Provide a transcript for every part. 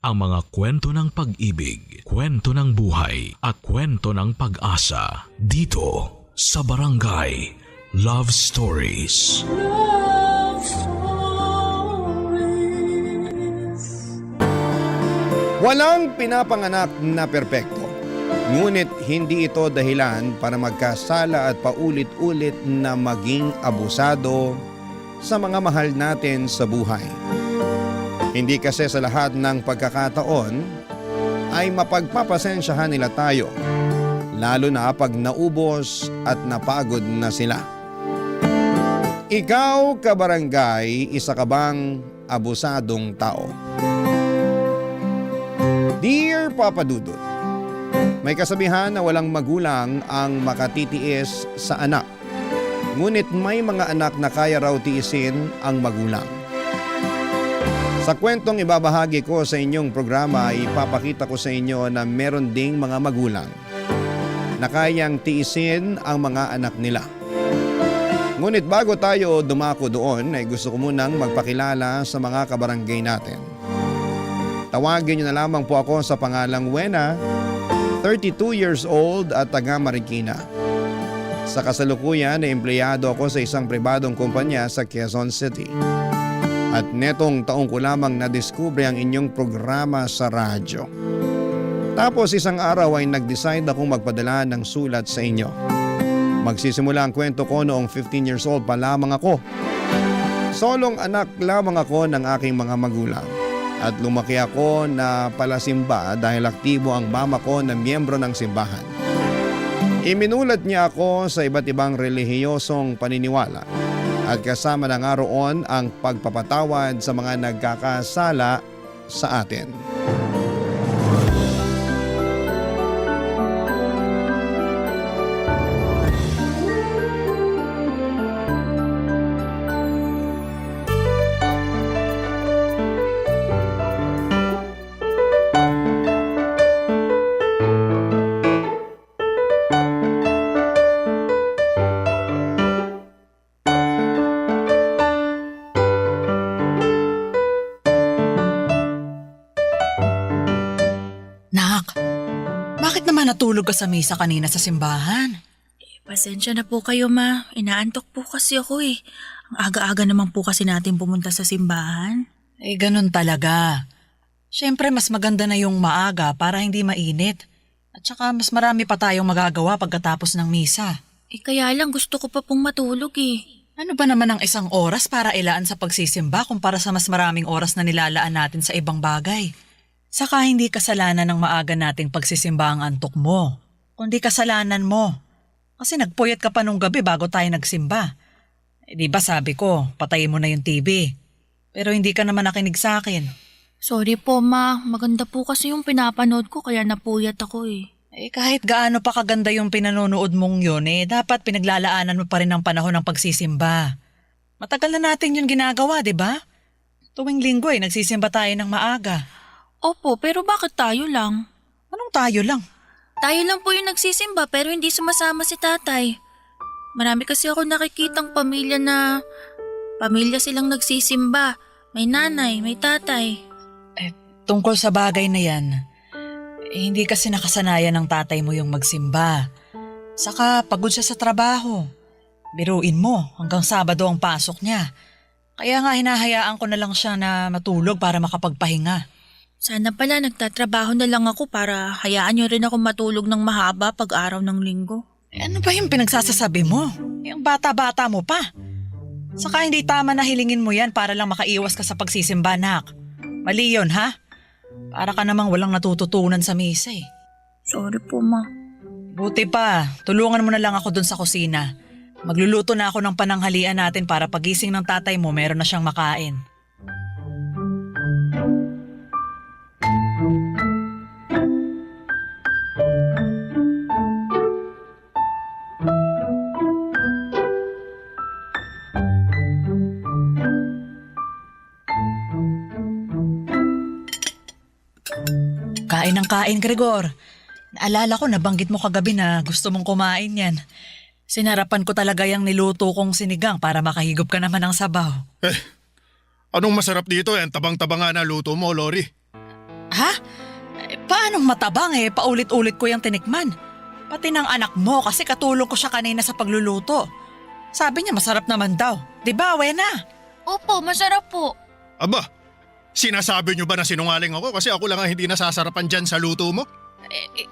ang mga kwento ng pag-ibig, kwento ng buhay at kwento ng pag-asa dito sa Barangay Love Stories. Love Stories. Walang pinapanganak na perpekto. Ngunit hindi ito dahilan para magkasala at paulit-ulit na maging abusado sa mga mahal natin sa buhay. Hindi kasi sa lahat ng pagkakataon ay mapagpapasensyahan nila tayo, lalo na pag naubos at napagod na sila. Ikaw, kabarangay, isa ka bang abusadong tao? Dear Papa Dudut, may kasabihan na walang magulang ang makatitiis sa anak. Ngunit may mga anak na kaya raw tiisin ang magulang. Sa kwentong ibabahagi ko sa inyong programa, ipapakita ko sa inyo na meron ding mga magulang na kayang tiisin ang mga anak nila. Ngunit bago tayo dumako doon, ay gusto ko munang magpakilala sa mga kabarangay natin. Tawagin niyo na lamang po ako sa pangalang Wena, 32 years old at taga Marikina. Sa kasalukuyan ay empleyado ako sa isang pribadong kumpanya sa Quezon City. At netong taong ko lamang nadiskubre ang inyong programa sa radyo. Tapos isang araw ay nag-decide akong magpadala ng sulat sa inyo. Magsisimula ang kwento ko noong 15 years old pa lamang ako. Solong anak lamang ako ng aking mga magulang. At lumaki ako na palasimba dahil aktibo ang mama ko na miyembro ng simbahan. Iminulat niya ako sa iba't ibang relihiyosong paniniwala at kasama na nga roon ang pagpapatawad sa mga nagkakasala sa atin. Natulog ka sa misa kanina sa simbahan. Pasensya na po kayo, ma. Inaantok po kasi ako eh. Ang aga-aga naman po kasi natin pumunta sa simbahan. Ganun talaga. Siyempre mas maganda na yung maaga para hindi mainit. At saka mas marami pa tayong magagawa pagkatapos ng misa. Kaya lang gusto ko pa pong matulog eh. Ano ba naman ang isang oras para ilaan sa pagsisimba kumpara sa mas maraming oras na nilalaan natin sa ibang bagay? Saka hindi kasalanan ng maaga nating pagsisimba ang antok mo, kundi kasalanan mo. Kasi nagpuyat ka pa nung gabi bago tayo nagsimba. Di ba sabi ko, patayin mo na yung TV. Pero hindi ka naman nakinig sa akin. Sorry po, ma. Maganda po kasi yung pinapanood ko kaya napuyat ako eh. Kahit gaano pa kaganda yung pinanonood mong yun, dapat pinaglalaanan mo pa rin ang panahon ng pagsisimba. Matagal na natin yung ginagawa, di ba? Tuwing linggo nagsisimba tayo ng maaga. Opo, pero bakit tayo lang? Anong tayo lang? Tayo lang po yung nagsisimba pero hindi sumasama si tatay. Marami kasi ako nakikitang pamilya silang nagsisimba. May nanay, may tatay. Tungkol sa bagay na yan, hindi kasi nakasanayan ng tatay mo yung magsimba. Saka pagod siya sa trabaho. Biruin mo, hanggang Sabado ang pasok niya. Kaya nga hinahayaan ko na lang siya na matulog para makapagpahinga. Sana pala nagtatrabaho na lang ako para hayaan niyo rin ako matulog ng mahaba pag araw ng linggo. Ano ba yung pinagsasasabi mo? Yung bata-bata mo pa. Saka hindi tama na hilingin mo yan para lang makaiwas ka sa pagsisimba, nak. Mali yun, ha? Para ka namang walang natututunan sa misa eh. Sorry po, ma. Buti pa, tulungan mo na lang ako dun sa kusina. Magluluto na ako ng pananghalian natin para pagising ng tatay mo meron na siyang makain. Kain ng kain, Gregor. Naalala ko, nabanggit mo kagabi na gusto mong kumain yan. Sinarapan ko talaga yung niluto kong sinigang para makahigop ka naman ng sabaw. Anong masarap dito? Ang tabang-taba nga na luto mo, Lori. Ha? Paanong matabang paulit-ulit ko yung tinikman. Pati ng anak mo kasi katulong ko siya kanina sa pagluluto. Sabi niya masarap naman daw. Diba, Wena? Opo, masarap po. Aba, sinasabi niyo ba na sinungaling ako kasi ako lang ang hindi nasasarapan dyan sa luto mo?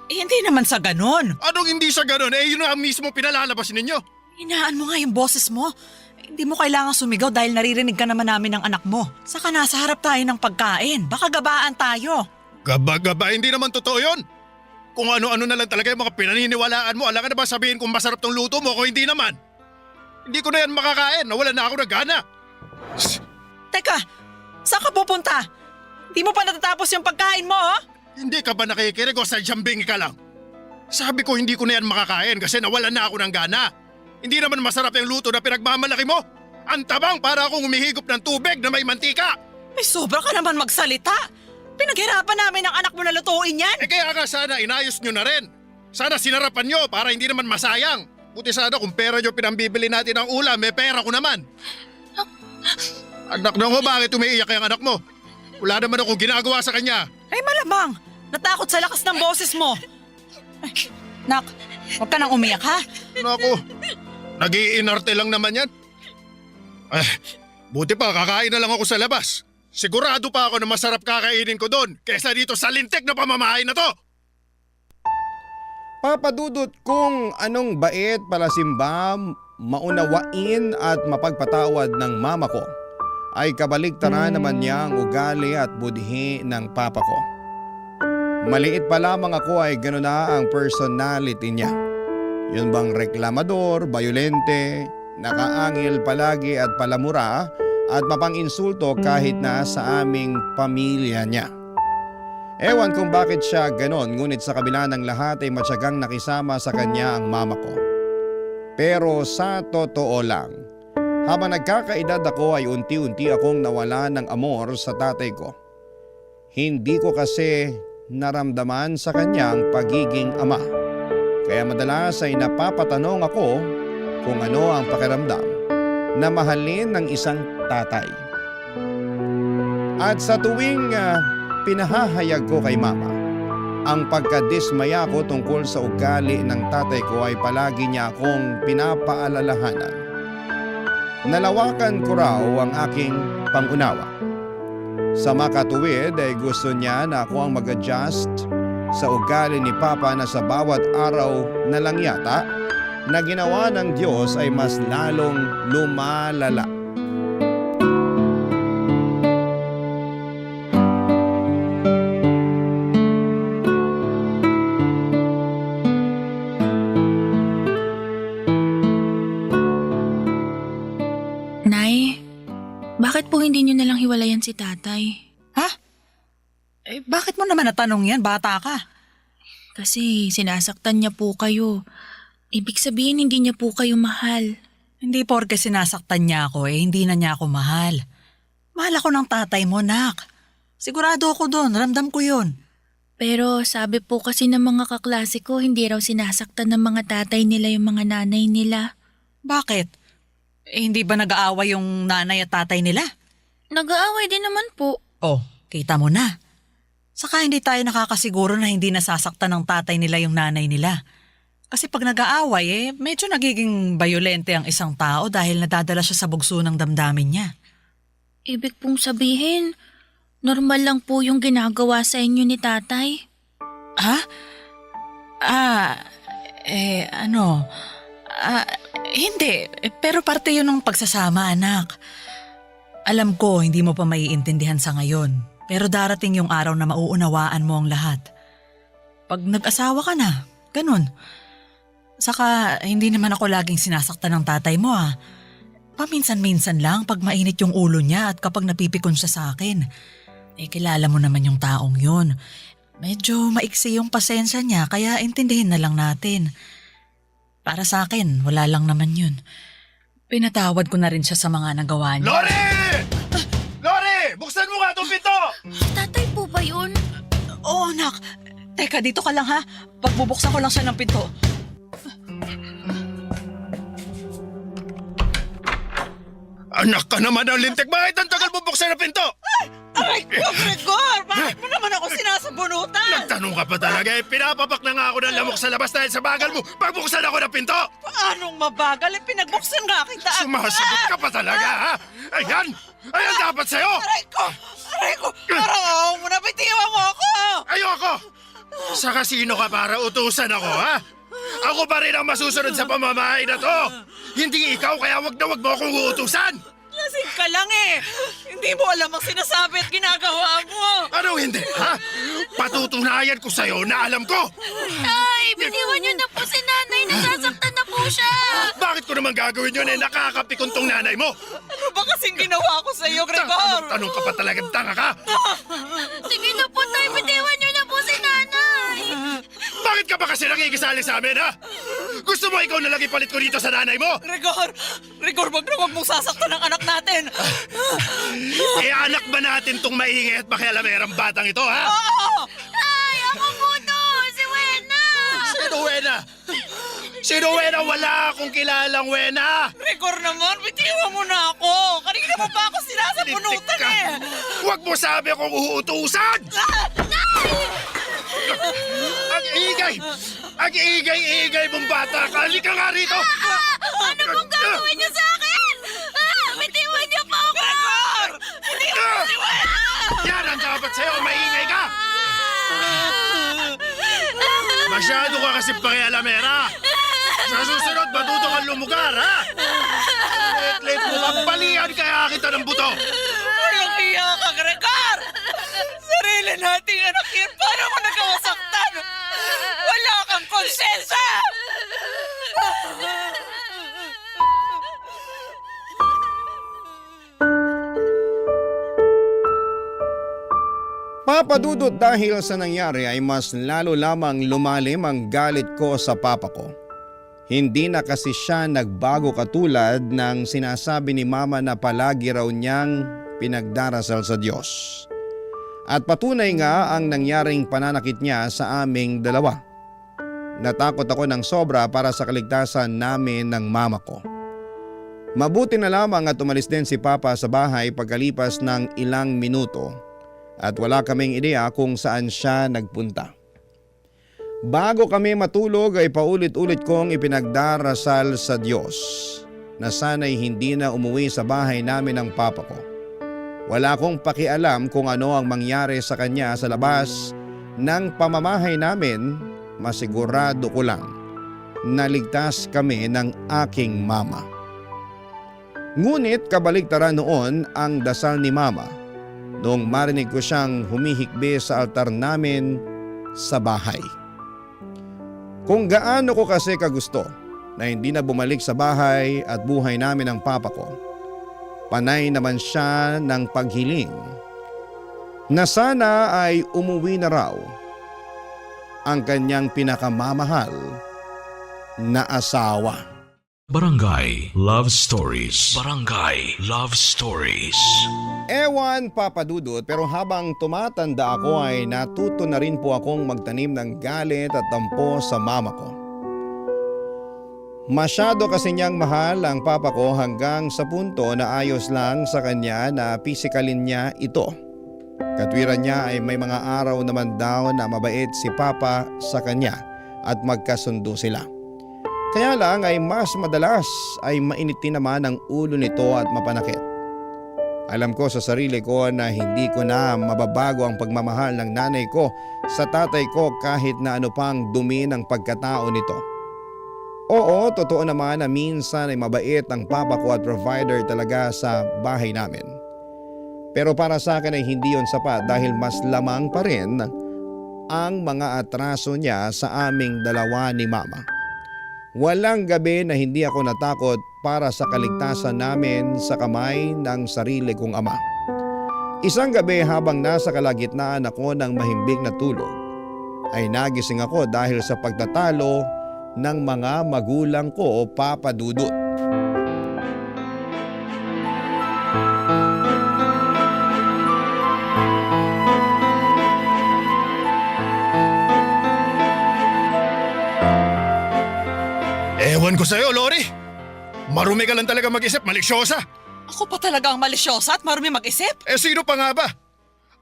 Hindi naman sa ganon. Anong hindi sa ganun? Yun ang mismo pinalalabas ninyo. Hinaan mo nga yung boses mo. Hindi mo kailangan sumigaw dahil naririnig ka naman namin ng anak mo. Saka nasa harap tayo ng pagkain. Baka gabaan tayo. Gaba-gaba, hindi naman totoo yun. Kung ano-ano na lang talaga yung mga pinaniniwalaan mo, alam ka na ba sabihin kung masarap tong luto mo kung hindi naman? Hindi ko na yan makakain, nawala na ako ng gana. Teka, saan ka pupunta? Hindi mo pa natatapos yung pagkain mo, oh? Hindi ka ba nakikinig o sadyambing ka lang? Sabi ko hindi ko na yan makakain kasi nawala na ako ng gana. Hindi naman masarap yung luto na pinagmamalaki mo. Ang tabang para akong humihigop ng tubig na may mantika. May sobra ka naman magsalita. Pinaghirapan namin ang anak mo na lutuin yan. Kaya nga sana inayos nyo na rin. Sana sinarapan nyo para hindi naman masayang. Buti sana kung pera nyo pinambibili natin ang ulam, may pera ko naman. Anak na mo, bakit umiiyak yung anak mo? Wala naman akong ginagawa sa kanya. Ay malamang, natakot sa lakas ng boses mo. Ay, nak, huwag ka nang umiyak ha. Naku, nag-iinarte lang naman yan. Buti pa kakain na lang ako sa labas. Sigurado pa ako na masarap kakainin ko doon kaysa dito sa lintik na pamamahay na to. Papadudot kung anong bait palasimba, maunawain at mapagpatawad ng mama ko ay kabaligtaran naman niya ang ugali at budhi ng papa ko. Maliit pa lamang ako ay gano'n na ang personality niya. Yun bang reklamador, bayolente, nakaangil palagi at palamura at mapang-insulto kahit na sa aming pamilya niya. Ewan kung bakit siya ganon, ngunit sa kabila ng lahat ay matyagang nakisama sa kanya ang mama ko. Pero sa totoo lang, habang nagkakaedad ako ay unti-unti akong nawala ng amor sa tatay ko. Hindi ko kasi naramdaman sa kanya ang pagiging ama. Kaya madalas ay napapatanong ako kung ano ang pakiramdam na mahalin ng isang tatay. At sa tuwing pinahahayag ko kay mama, ang pagkadismaya ko tungkol sa ugali ng tatay ko ay palagi niya akong pinapaalalahanan. Nalawakan ko raw ang aking pangunawa. Sa makatuwid ay gusto niya na ako ang mag-adjust sa ugali ni Papa na sa bawat araw na lang yata na ginawa ng Diyos ay mas lalong lumalala. Nay, bakit po hindi niyo nalang hiwalayan si tatay? Ha? Bakit mo naman natanong yan? Bata ka. Kasi sinasaktan niya po kayo. Ibig sabihin hindi niya po kayo mahal. Hindi porke sinasaktan niya ako hindi na niya ako mahal. Mahal ako ng tatay mo, nak. Sigurado ako doon, ramdam ko yun. Pero sabi po kasi ng mga kaklase ko, hindi raw sinasaktan ng mga tatay nila yung mga nanay nila. Bakit? Hindi ba nag-aaway yung nanay at tatay nila? Nag-aaway din naman po. Oh, kita mo na. Saka hindi tayo nakakasiguro na hindi nasasaktan ng tatay nila yung nanay nila. Kasi pag nag-aaway medyo nagiging bayolente ang isang tao dahil nadadala siya sa bugso ng damdamin niya. Ibig pong sabihin, normal lang po yung ginagawa sa inyo ni tatay? Ha? Hindi. Pero parte yun ng pagsasama, anak. Alam ko, hindi mo pa maiintindihan sa ngayon. Pero darating yung araw na mauunawaan mo ang lahat. Pag nag-asawa ka na, ganun. Saka, hindi naman ako laging sinasaktan ng tatay mo Paminsan-minsan lang pag mainit yung ulo niya at kapag napipikon siya sa akin. Kilala mo naman yung taong yun. Medyo maiksi yung pasensya niya kaya intindihin na lang natin. Para sa akin, wala lang naman yun. Pinatawad ko na rin siya sa mga nagawa niya. Lori! Lori! Buksan mo nga itong pinto! Tatay po ba yun? Oo, anak. Teka, dito ka lang ha. Pagbubuksan ko lang siya ng pinto. Anak ka naman ang lintik! Bakit ang tagal mo buksan ang pinto? Aray ko, Gregor! Bakit mo naman ako sinasaktan? bunutan! Nagtanong ka pa talaga eh. Pinapapak na nga ako ng lamok sa labas dahil sa bagal mo. Pagbuksan ako ng pinto! Paanong mabagal? Pinagbuksan nga kita agad! Sumasagot ka pa talaga, ha? Ayan! Ayan dapat sa'yo! Aray ko! Aray ko! Parang ako mo na, bitiwan mo ako! Ayoko! Sa kasino ka para utusan ako, ha? Ako pa rin ang masusunod sa pamamahay na to! Hindi ikaw, kaya wag na wag mo akong uutusan! Lasing ka lang eh! Hindi mo alam ang sinasabi at ginagawa mo! Ano hindi, ha? Patutunayan ko sa'yo na alam ko! Tay, bitiwan niyo na po si nanay. Nasasaktan na po siya. Bakit ko naman gagawin yun eh? Nakakapikon tong nanay mo! Ano ba kasing ginawa ko sa iyo, Gregor? Tanong ka pa talagang tanga ka! Sige na po, tay. Bitiwan niyo na po si nanay. Bakit ka ba kasi nakikisali sa amin, ha? Gusto mo ikaw na lang ipalit ko dito sa nanay mo? Gregor! Gregor, wag na wag mong sasaktan ang anak natin! Eh, anak ba natin tong maingay at makialamerang batang ito, ha? Oo! Ay, ako po to. Si Wena. Sino Wena? Sino Wena? Wala akong kilalang Wena! Gregor naman, bitiwan mo na ako! Kanina mo pa ako sinasabunutan Ka. eh! Huwag mo sabi akong uutusan! Ang igay! Ang igay-igay mong bata ka! Halika nga rito! Ano pong gagawin niyo sa akin? Bitiwan niyo po ako. Gregor! Bitiwan mo si Wena! Yan ang dapat sa'yo! Maingay ka! Masyado ka kasi pakialamera! Sa susunod, matuto kang lumugar, ha? Let mo kapalian kaya kita ng buto! Walang hiya ka, Gregor! Sarili nating anak yan, paano mo nagkawasaktan? Wala kang konsensya! Papadudot dahil sa nangyari ay mas lalo lamang lumalim ang galit ko sa papa ko. Hindi na kasi siya nagbago katulad ng sinasabi ni mama na palagi raw niyang pinagdarasal sa Diyos. At patunay nga ang nangyaring pananakit niya sa aming dalawa. Natakot ako ng sobra para sa kaligtasan namin ng mama ko. Mabuti na lamang at umalis din si papa sa bahay pagkalipas ng ilang minuto at wala kaming ideya kung saan siya nagpunta. Bago kami matulog ay paulit-ulit kong ipinagdarasal sa Diyos na sana'y hindi na umuwi sa bahay namin ng papa ko. Wala akong pakialam kung ano ang mangyari sa kanya sa labas ng pamamahay namin, masigurado ko lang na ligtas kami ng aking mama. Ngunit kabaligtaran noon ang dasal ni mama noong marinig ko siyang humihikbi sa altar namin sa bahay. Kung gaano ko kasi kagusto na hindi na bumalik sa bahay at buhay namin ang papa ko, panay naman siya ng paghiling na sana ay umuwi na raw ang kanyang pinakamamahal na asawa. Barangay Love Stories. Barangay Love Stories. Ewan papadudot, pero habang tumatanda ako ay natuto na rin po akong magtanim ng galit at tampo sa mama ko. Masyado kasi niyang mahal ang papa ko hanggang sa punto na ayos lang sa kanya na pisikalin niya ito. Katwiran niya ay may mga araw naman daw na mabait si papa sa kanya at magkasundo sila. Kaya lang ay mas madalas ay mainitin naman ang ulo nito at mapanakit. Alam ko sa sarili ko na hindi ko na mababago ang pagmamahal ng nanay ko sa tatay ko kahit na ano pang dumi ng pagkatao nito. Oo, totoo naman na minsan ay mabait ang papa ko at provider talaga sa bahay namin. Pero para sa akin ay hindi yon sapat dahil mas lamang pa rin ang mga atraso niya sa aming dalawa ni mama. Walang gabi na hindi ako natakot para sa kaligtasan namin sa kamay ng sarili kong ama. Isang gabi habang nasa kalagitnaan ako ng mahimbing na tulog, ay nagising ako dahil sa pagtatalo ng mga magulang ko o papadudot. Ewan ko sa'yo, Lori. Marumi ka lang talaga mag-isip, malisyosa. Ako pa talaga ang malisyosa at marumi mag-isip? Eh sino pa nga ba?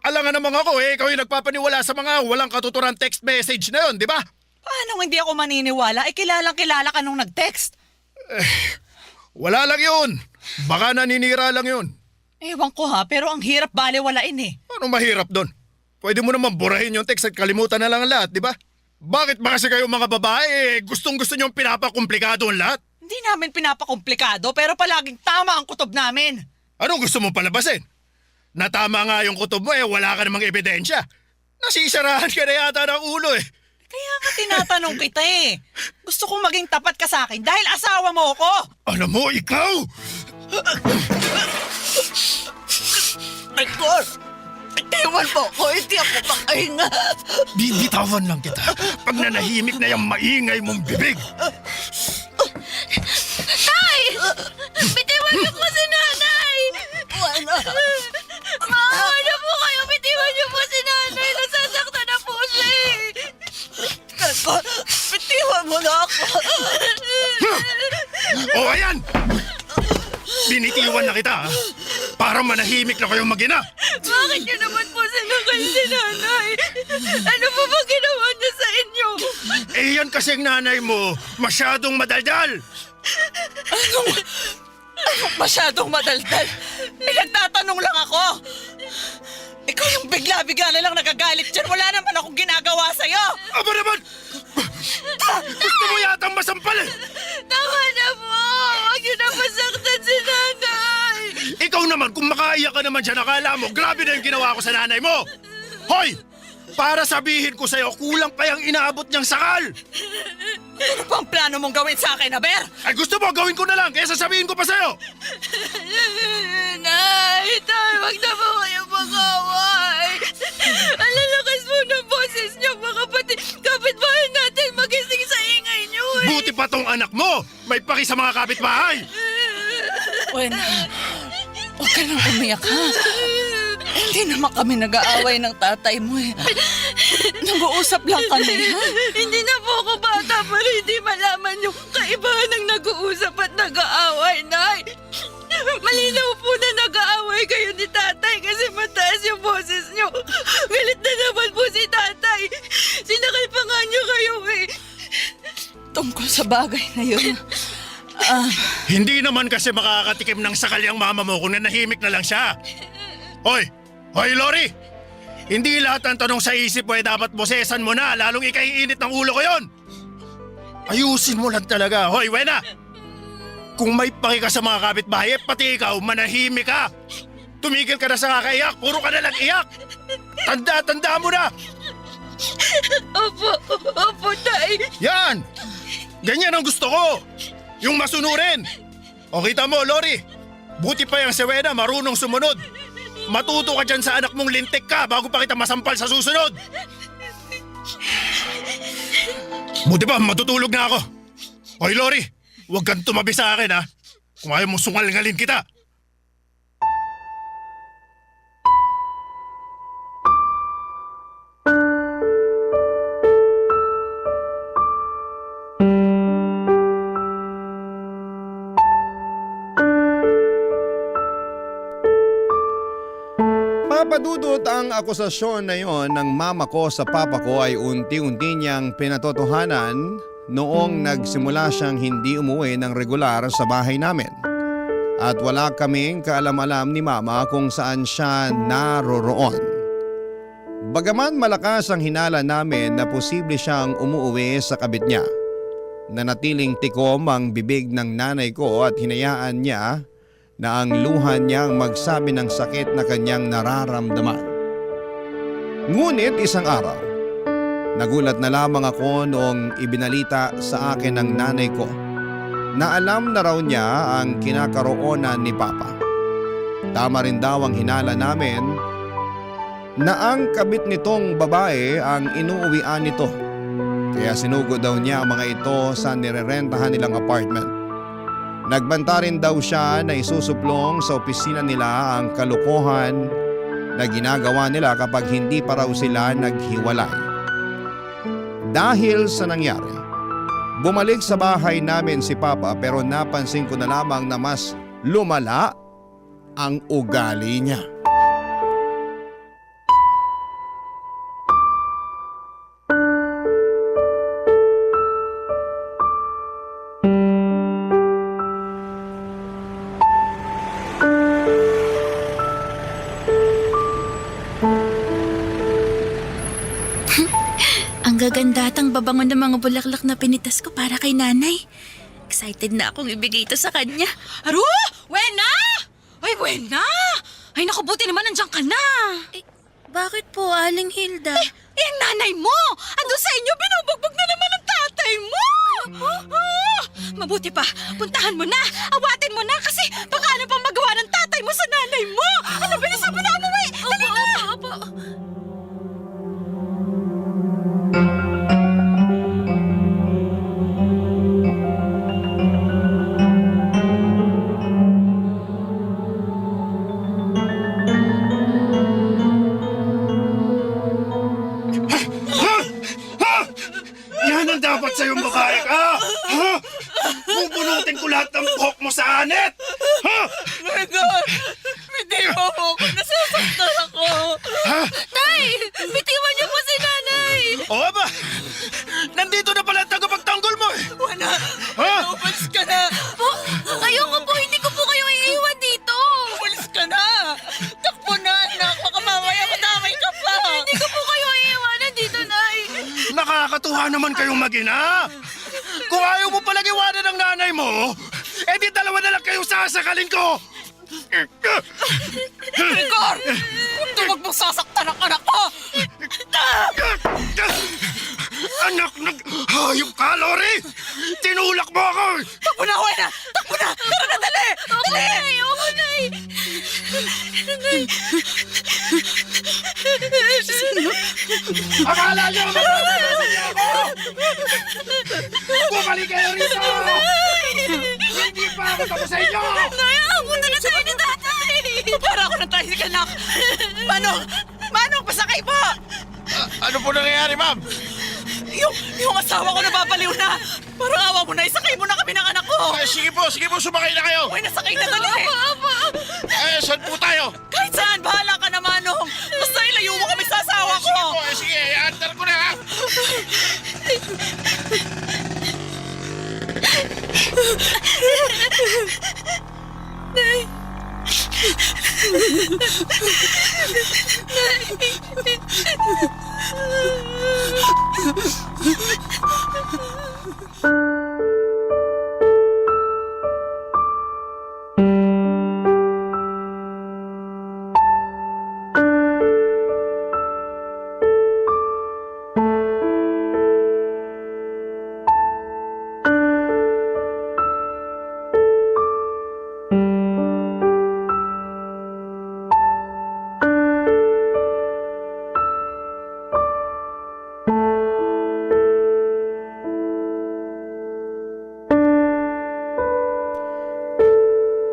Alangan naman ako ikaw yung nagpapaniwala sa mga walang katuturan text message na yun, di ba? Paano hindi ako maniniwala? Kilalang kilala ka nung nag-text. Wala lang yun. Baka naninira lang yun. Ewan ko ha, pero ang hirap balewalain eh. Ano mahirap doon? Pwede mo naman burahin yung text at kalimutan na lang ang lahat, di ba? Bakit ba kasi kayo mga babae gustong-gusto niyong pinapakomplikado ang lahat? Hindi namin pinapakomplikado pero palaging tama ang kutob namin. Anong gusto mong palabasin? Na tama nga yung kutob mo wala ka namang ebidensya. Nasisarahan ka na yata ng ulo eh. Kaya nga tinatanong kita eh. Gusto kong maging tapat ka sa akin dahil asawa mo ako. Alam mo, ikaw! Igor, itiwan mo ko, hindi ako makahinga. Bibitawan lang kita pag nanahimik na yung maingay mong bibig. Tay! Bitiwan niyo po si nanay! Wala. Maawa na po kayo! Bitiwan niyo po si nanay! Nasasaktan na po siya eh! Igor, bitiwan mo na ako. O ayan! Binitiwan na kita para manahimik na kayong mag-ina. Bakit niyo naman po sinakal si nanay? Ano po ba ginawa niya sa inyo? Eh yan kasi ang nanay mo masyadong madaldal. Anong masyadong madaldal? Nagtatanong lang ako. Ikaw yung bigla-bigla na lang nagagalit dyan. Wala naman akong ginagawa sa'yo. Aba naman! Gusto mo yatang masampal eh! Tama na po! Huwag niyo na masaktan si nanay! Ikaw naman, kung makaiyak ka naman dyan, akala mo, grabe na yung ginawa ko sa nanay mo! Hoy! Para sabihin ko sa'yo, kulang pa yung inaabot niyang sakal! Ano bang plano mong gawin sa akin, Aber? Ay gusto mo, gawin ko na lang, kaya sasabihin ko pa sa'yo! Nay! Tay! Huwag na po kayo mag-away! Ang lalakas po ng boses niyo, mga kapitbahay natin magising sa ingay niyo eh! Buti pa tong anak mo! May paki sa mga kapitbahay! Wen, huwag ka nang umiyak ha. Hindi naman kami nag-aaway ng tatay mo eh. Nag-uusap lang kami ha. Hindi na po ako bata para hindi malaman yung kaibahan ng nag-uusap at nag-aaway, Nay! Malinaw po na nag-aaway kayo ni tatay kasi mataas yung boses niyo. Galit na naman po si tatay. Sinakal pa nga niyo kayo eh. Tungkol sa bagay na yun. Hindi naman kasi makakatikim ng sakal yung mama mo kung nanahimik na lang siya. Hoy! Hoy, Lori! Hindi lahat ng tanong sa isip mo dapat bosesan mo na, lalong ikaiinit ng ulo ko yon. Ayusin mo lang talaga. Hoy, Wena! Kung may paki ka sa mga kapitbahay, pati ikaw, manahimik ka. Tumigil ka na sa kakaiyak, puro ka na lang iyak. Tanda mo na! Opo, tay. Yan! Ganyan ang gusto ko! Yung masunurin! O kita mo, Lori, buti pa yung si Wena marunong sumunod. Matuto ka dyan sa anak mong lintik ka bago pa kita masampal sa susunod. Buti pa, matutulog na ako. Hoy, Lori, huwag kang tumabi sa akin ha. Kung ayaw mong sungal-ngalin kita. Papadudot ang akusasyon na yon ng mama ko sa papa ko ay unti-unti niyang pinatotohanan noong nagsimula siyang hindi umuwi ng regular sa bahay namin. At wala kaming kaalam-alam ni mama kung saan siya naroroon. Bagaman malakas ang hinala namin na posible siyang umuwi sa kabit niya, nanatiling tikom ang bibig ng nanay ko at hinayaan niya na ang luha niyang magsabi ng sakit na kanyang nararamdaman. Ngunit isang araw, nagulat na lamang ako noong ibinalita sa akin ng nanay ko na alam na raw niya ang kinakaroonan ni Papa. Tama rin daw ang hinala namin na ang kabit nitong babae ang inuuwian nito. Kaya sinugod daw niya ang mga ito sa nirerentahan nilang apartment. Nagbanta rin daw siya na isusuplong sa opisina nila ang kalokohan na ginagawa nila kapag hindi pa raw sila naghiwalay. Dahil sa nangyari, bumalik sa bahay namin si Papa pero napansin ko na lamang na mas lumala ang ugali niya. Ang gaganda at ang babango ng mga bulaklak na pinitas ko para kay nanay. Excited na akong ibigay ito sa kanya. Aro! Wena! Ay, Wena! Ay, naku, buti naman nandiyan ka na. Eh, bakit po, Aling Hilda? Eh, ang nanay mo! Ando sa inyo, binubugbog na naman ang tatay mo! Mabuti pa, puntahan mo na, awatin mo na kasi baka ano pang magawa ng tatay mo sa nanay mo! Ano, bilisan mo na umuwi! Dali na! Opo. Yan ang dapat sa'yong babae ka! Ha? Bubunutin ko lahat ng buhok mo sa anit! Ha? My God! Hindi mo ako! Nasasaktan ako! Tay! Bitiwan niyo po si nanay! Oo ba? Nandito na pala ang tagapagtanggol mo eh! Wala! Ha? Umalis ka na! Po, ayoko po, hindi ko po kayo iiwan dito! Umalis ka na! Takbo na, anak! Baka mamaya madamay ka pa! Hindi ko po kayo iiwanan dito, Nay! Nakakatuwa naman kayong mag-ina! Kung ayaw mo palang iwanan ng nanay mo, edi dalawa na lang kayong sasakalin ko! Rigor! Huwag mong sasaktan ang anak ko! Anak ng hayop ka, Lori! Tinulak mo ako! Takbo na, Wena! Takbo na! Tara na, dali! Dali! Ayoko, Nay! Akala niyo magpapalasan niyo ako! Bumalik kayo rito! Hindi pa ako tapos sa inyo! Nay, ako na tayo ni tatay! Para ako ng tricycle, anak! Manong! Manong, pasakay po! Ano po nangyayari, ma'am? Yung asawa ko nababaliw na! Parang awa mo na, isakay mo na kami ng anak ko! Sige po, sumakay na kayo! Uy, nasakay na dali! Saan po tayo? Kahit saan, bahala ka na, Manong! Basta ilayo mo kami sa asawa ko! Sige, antar ko na ha!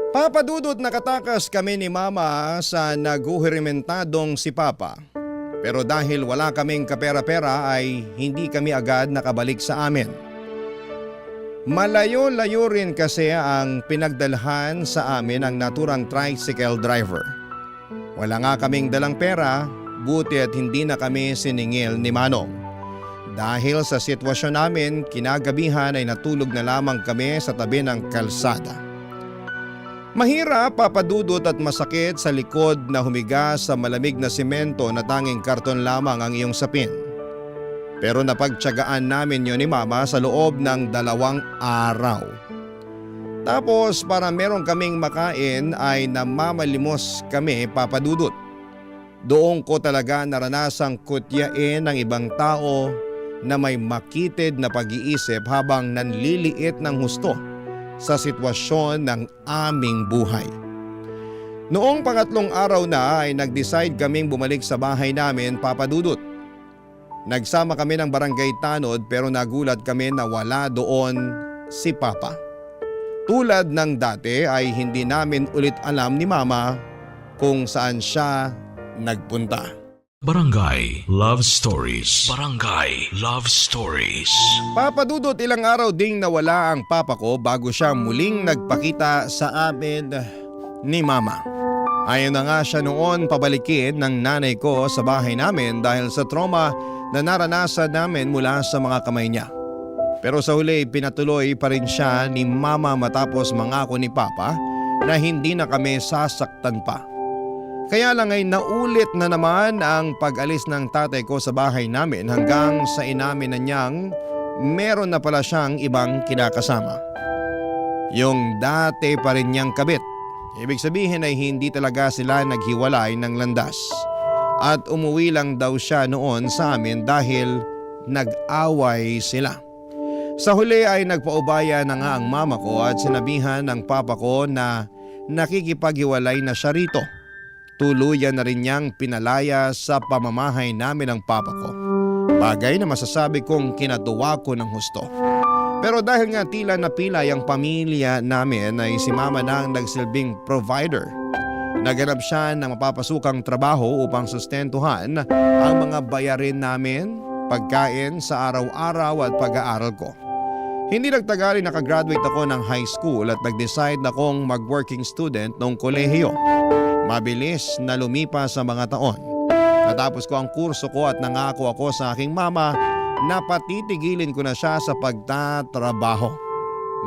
Papadudot nakatakas kami ni Mama sa naguhirimentadong si Papa. Pero dahil wala kaming kapera-pera ay hindi kami agad nakabalik sa amin. Malayo-layo rin kasi ang pinagdalhan sa amin ng naturang tricycle driver. Wala nga kaming dalang pera, buti at hindi na kami siningil ni Manong. Dahil sa sitwasyon namin, kinagabihan ay natulog na lamang kami sa tabi ng kalsada. Mahirap, papadudot at masakit sa likod na humiga sa malamig na simento na tanging karton lamang ang iyong sapin. Pero napagtiyagaan namin yun ni Mama sa loob ng 2 araw. Tapos para meron kaming makain ay namamalimos kami, papadudot. Doon ko talaga naranasang kutyain ng ibang tao na may makitid na pag-iisip habang nanliliit ng husto sa sitwasyon ng aming buhay. Noong 3 araw na ay nag-decide kaming bumalik sa bahay namin, papadudot. Nagsama kami ng barangay tanod pero nagulat kami na wala doon si Papa. Tulad ng dati ay hindi namin ulit alam ni Mama kung saan siya nagpunta. Barangay Love Stories. Barangay Love Stories. Papadudot, ilang araw ding nawala ang papa ko bago siya muling nagpakita sa amin ni Mama. Ayaw na nga siya noon pabalikin ng nanay ko sa bahay namin dahil sa trauma na naranasan namin mula sa mga kamay niya. Pero sa huli pinatuloy pa rin siya ni Mama matapos mangako ni Papa na hindi na kami sasaktan pa. Kaya lang ay naulit na naman ang pag-alis ng tatay ko sa bahay namin hanggang sa inamin na niyang meron na pala siyang ibang kinakasama. Yung dati pa rin niyang kabit. Ibig sabihin ay hindi talaga sila naghiwalay ng landas. At umuwi lang daw siya noon sa amin dahil nag-away sila. Sa huli ay nagpaubaya na nga ang mama ko at sinabihan ng papa ko na nakikipaghiwalay na siya rito. Tuluyan na rin niyang pinalaya sa pamamahay namin ng papa ko. Bagay na masasabi kong kinatuwa ko ng husto. Pero dahil nga tila napilay ang pamilya namin ay si mama na ang nagsilbing provider. Naghanap siya ng mapapasukang trabaho upang sustentuhan ang mga bayarin namin, pagkain sa araw-araw at pag-aaral ko. Hindi nagtagal nakagraduate ako ng high school at nag-decide akong mag-working student noong kolehiyo. Mabilis na lumipas sa mga taon. Natapos ko ang kurso ko at nangako ako sa aking mama na patitigilin ko na siya sa pagtatrabaho.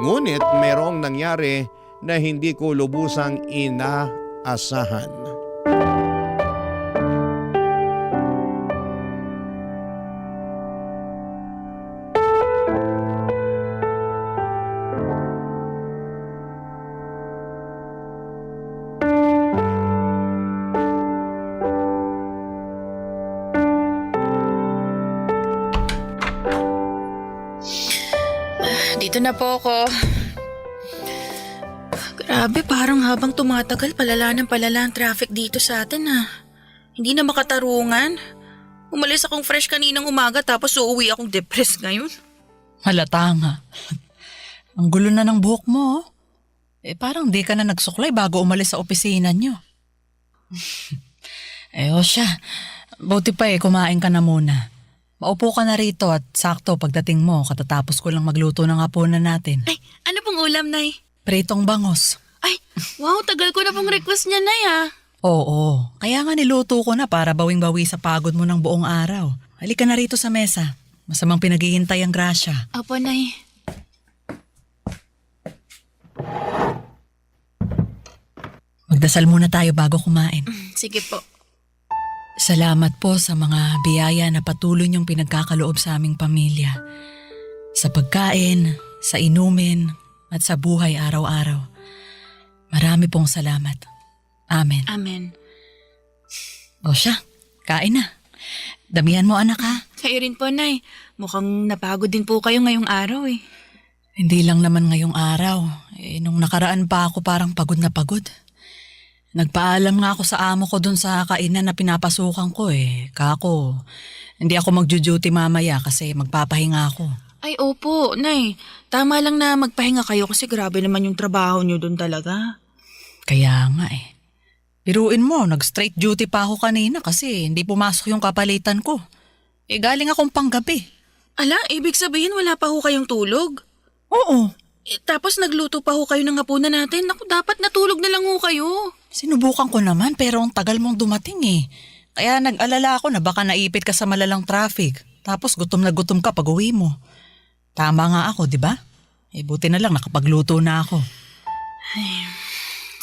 Ngunit mayroong nangyari na hindi ko lubusang inaasahan. Dito na po ako. Grabe, parang habang tumatagal, palala ng palala ang traffic dito sa atin Hindi na makatarungan. Umalis akong fresh kaninang umaga tapos uuwi akong depressed ngayon. Halata nga. Ang gulo na ng buhok mo. Parang di ka na nagsuklay bago umalis sa opisina nyo. O siya, buti pa kumain ka na muna. Maupo ka na rito at sakto pagdating mo katatapos ko lang magluto ng hapunan natin. Ay, ano pong ulam, Nay? Pritong bangos. Ay, wow, tagal ko na pong request niya, Nay Oo, kaya nga niluto ko na para bawing-bawi sa pagod mo ng buong araw. Halika na rito sa mesa. Masamang pinaghihintay ang grasya. Apo, Nay. Magdasal muna tayo bago kumain. Sige po. Salamat po sa mga biyaya na patuloy niyong pinagkakaloob sa aming pamilya. Sa pagkain, sa inumin, at sa buhay araw-araw. Marami pong salamat. Amen. Amen. O siya, kain na. Damihan mo anak ha. Kayo rin po, Nay. Mukhang napagod din po kayo ngayong araw Hindi lang naman ngayong araw. Nung nakaraan pa ako parang pagod na pagod. Nagpaalam nga ako sa amo ko dun sa kainan na pinapasukan ko Kako, hindi ako magjo-duty mamaya kasi magpapahinga ako. Ay, opo, Nay. Tama lang na magpahinga kayo kasi grabe naman yung trabaho niyo dun talaga. Kaya nga Biruin mo, nag-straight duty pa ako kanina kasi hindi pumasok yung kapalitan ko. Galing akong panggabi. Ala, ibig sabihin wala pa ho kayong tulog? Oo. Tapos nagluto pa ho kayo ng hapunan natin. Naku, dapat natulog na lang ho kayo. Sinubukan ko naman pero ang tagal mong dumating Kaya nag-alala ako na baka naipit ka sa malalang traffic. Tapos gutom na gutom ka pag uwi mo. Tama nga ako, di ba? Buti na lang nakapagluto na ako. Ay,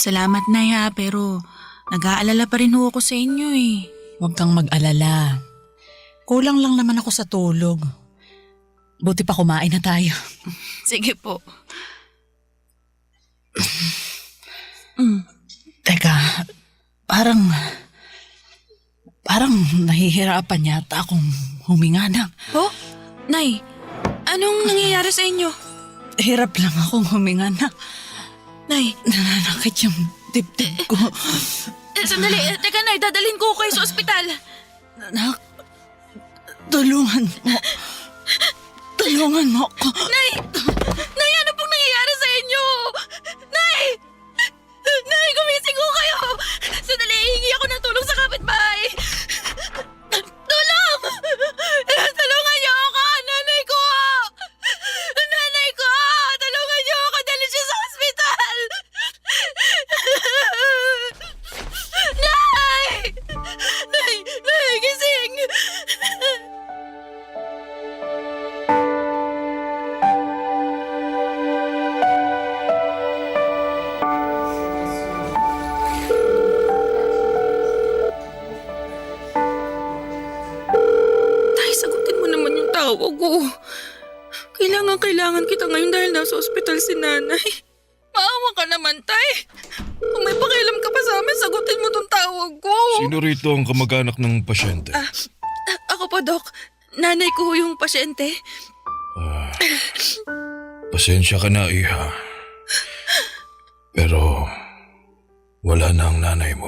salamat, Nay pero nag-aalala pa rin ho ako sa inyo Huwag kang mag-alala. Kulang lang naman ako sa tulog. Buti pa kumain na tayo. Sige po. Teka, parang nahihirapan yata akong huminga na. Oh, Nay, anong nangyayari sa inyo? Hirap lang akong huminga na. Nay, Nananakit yung dibdib ko. Sandali, teka Nay, dadalhin ko kayo sa ospital. Nak, tulungan mo. Tulungan mo ako. Nay, ano pong nangyayari sa inyo? Nay, gumising ko kayo. Sandali, hihingi ako ng tulong sa kapitbahay. Tulong! Tulungan niyo ako, nanay ko! Nanay ko! Tulungan niyo ako, dalhin siya sa ospital! Nay! Nay, gising! tawag ko. Kailangan kita ngayon dahil nasa ospital si nanay. Maawa ka naman, Tay. Kung may pakialam ka pa sa amin, sagutin mo tong tawag ko. Sino rito ang kamag-anak ng pasyente? Ako po, Dok. Nanay ko yung pasyente. Pasensya ka na, Iha. Pero wala na ang nanay mo.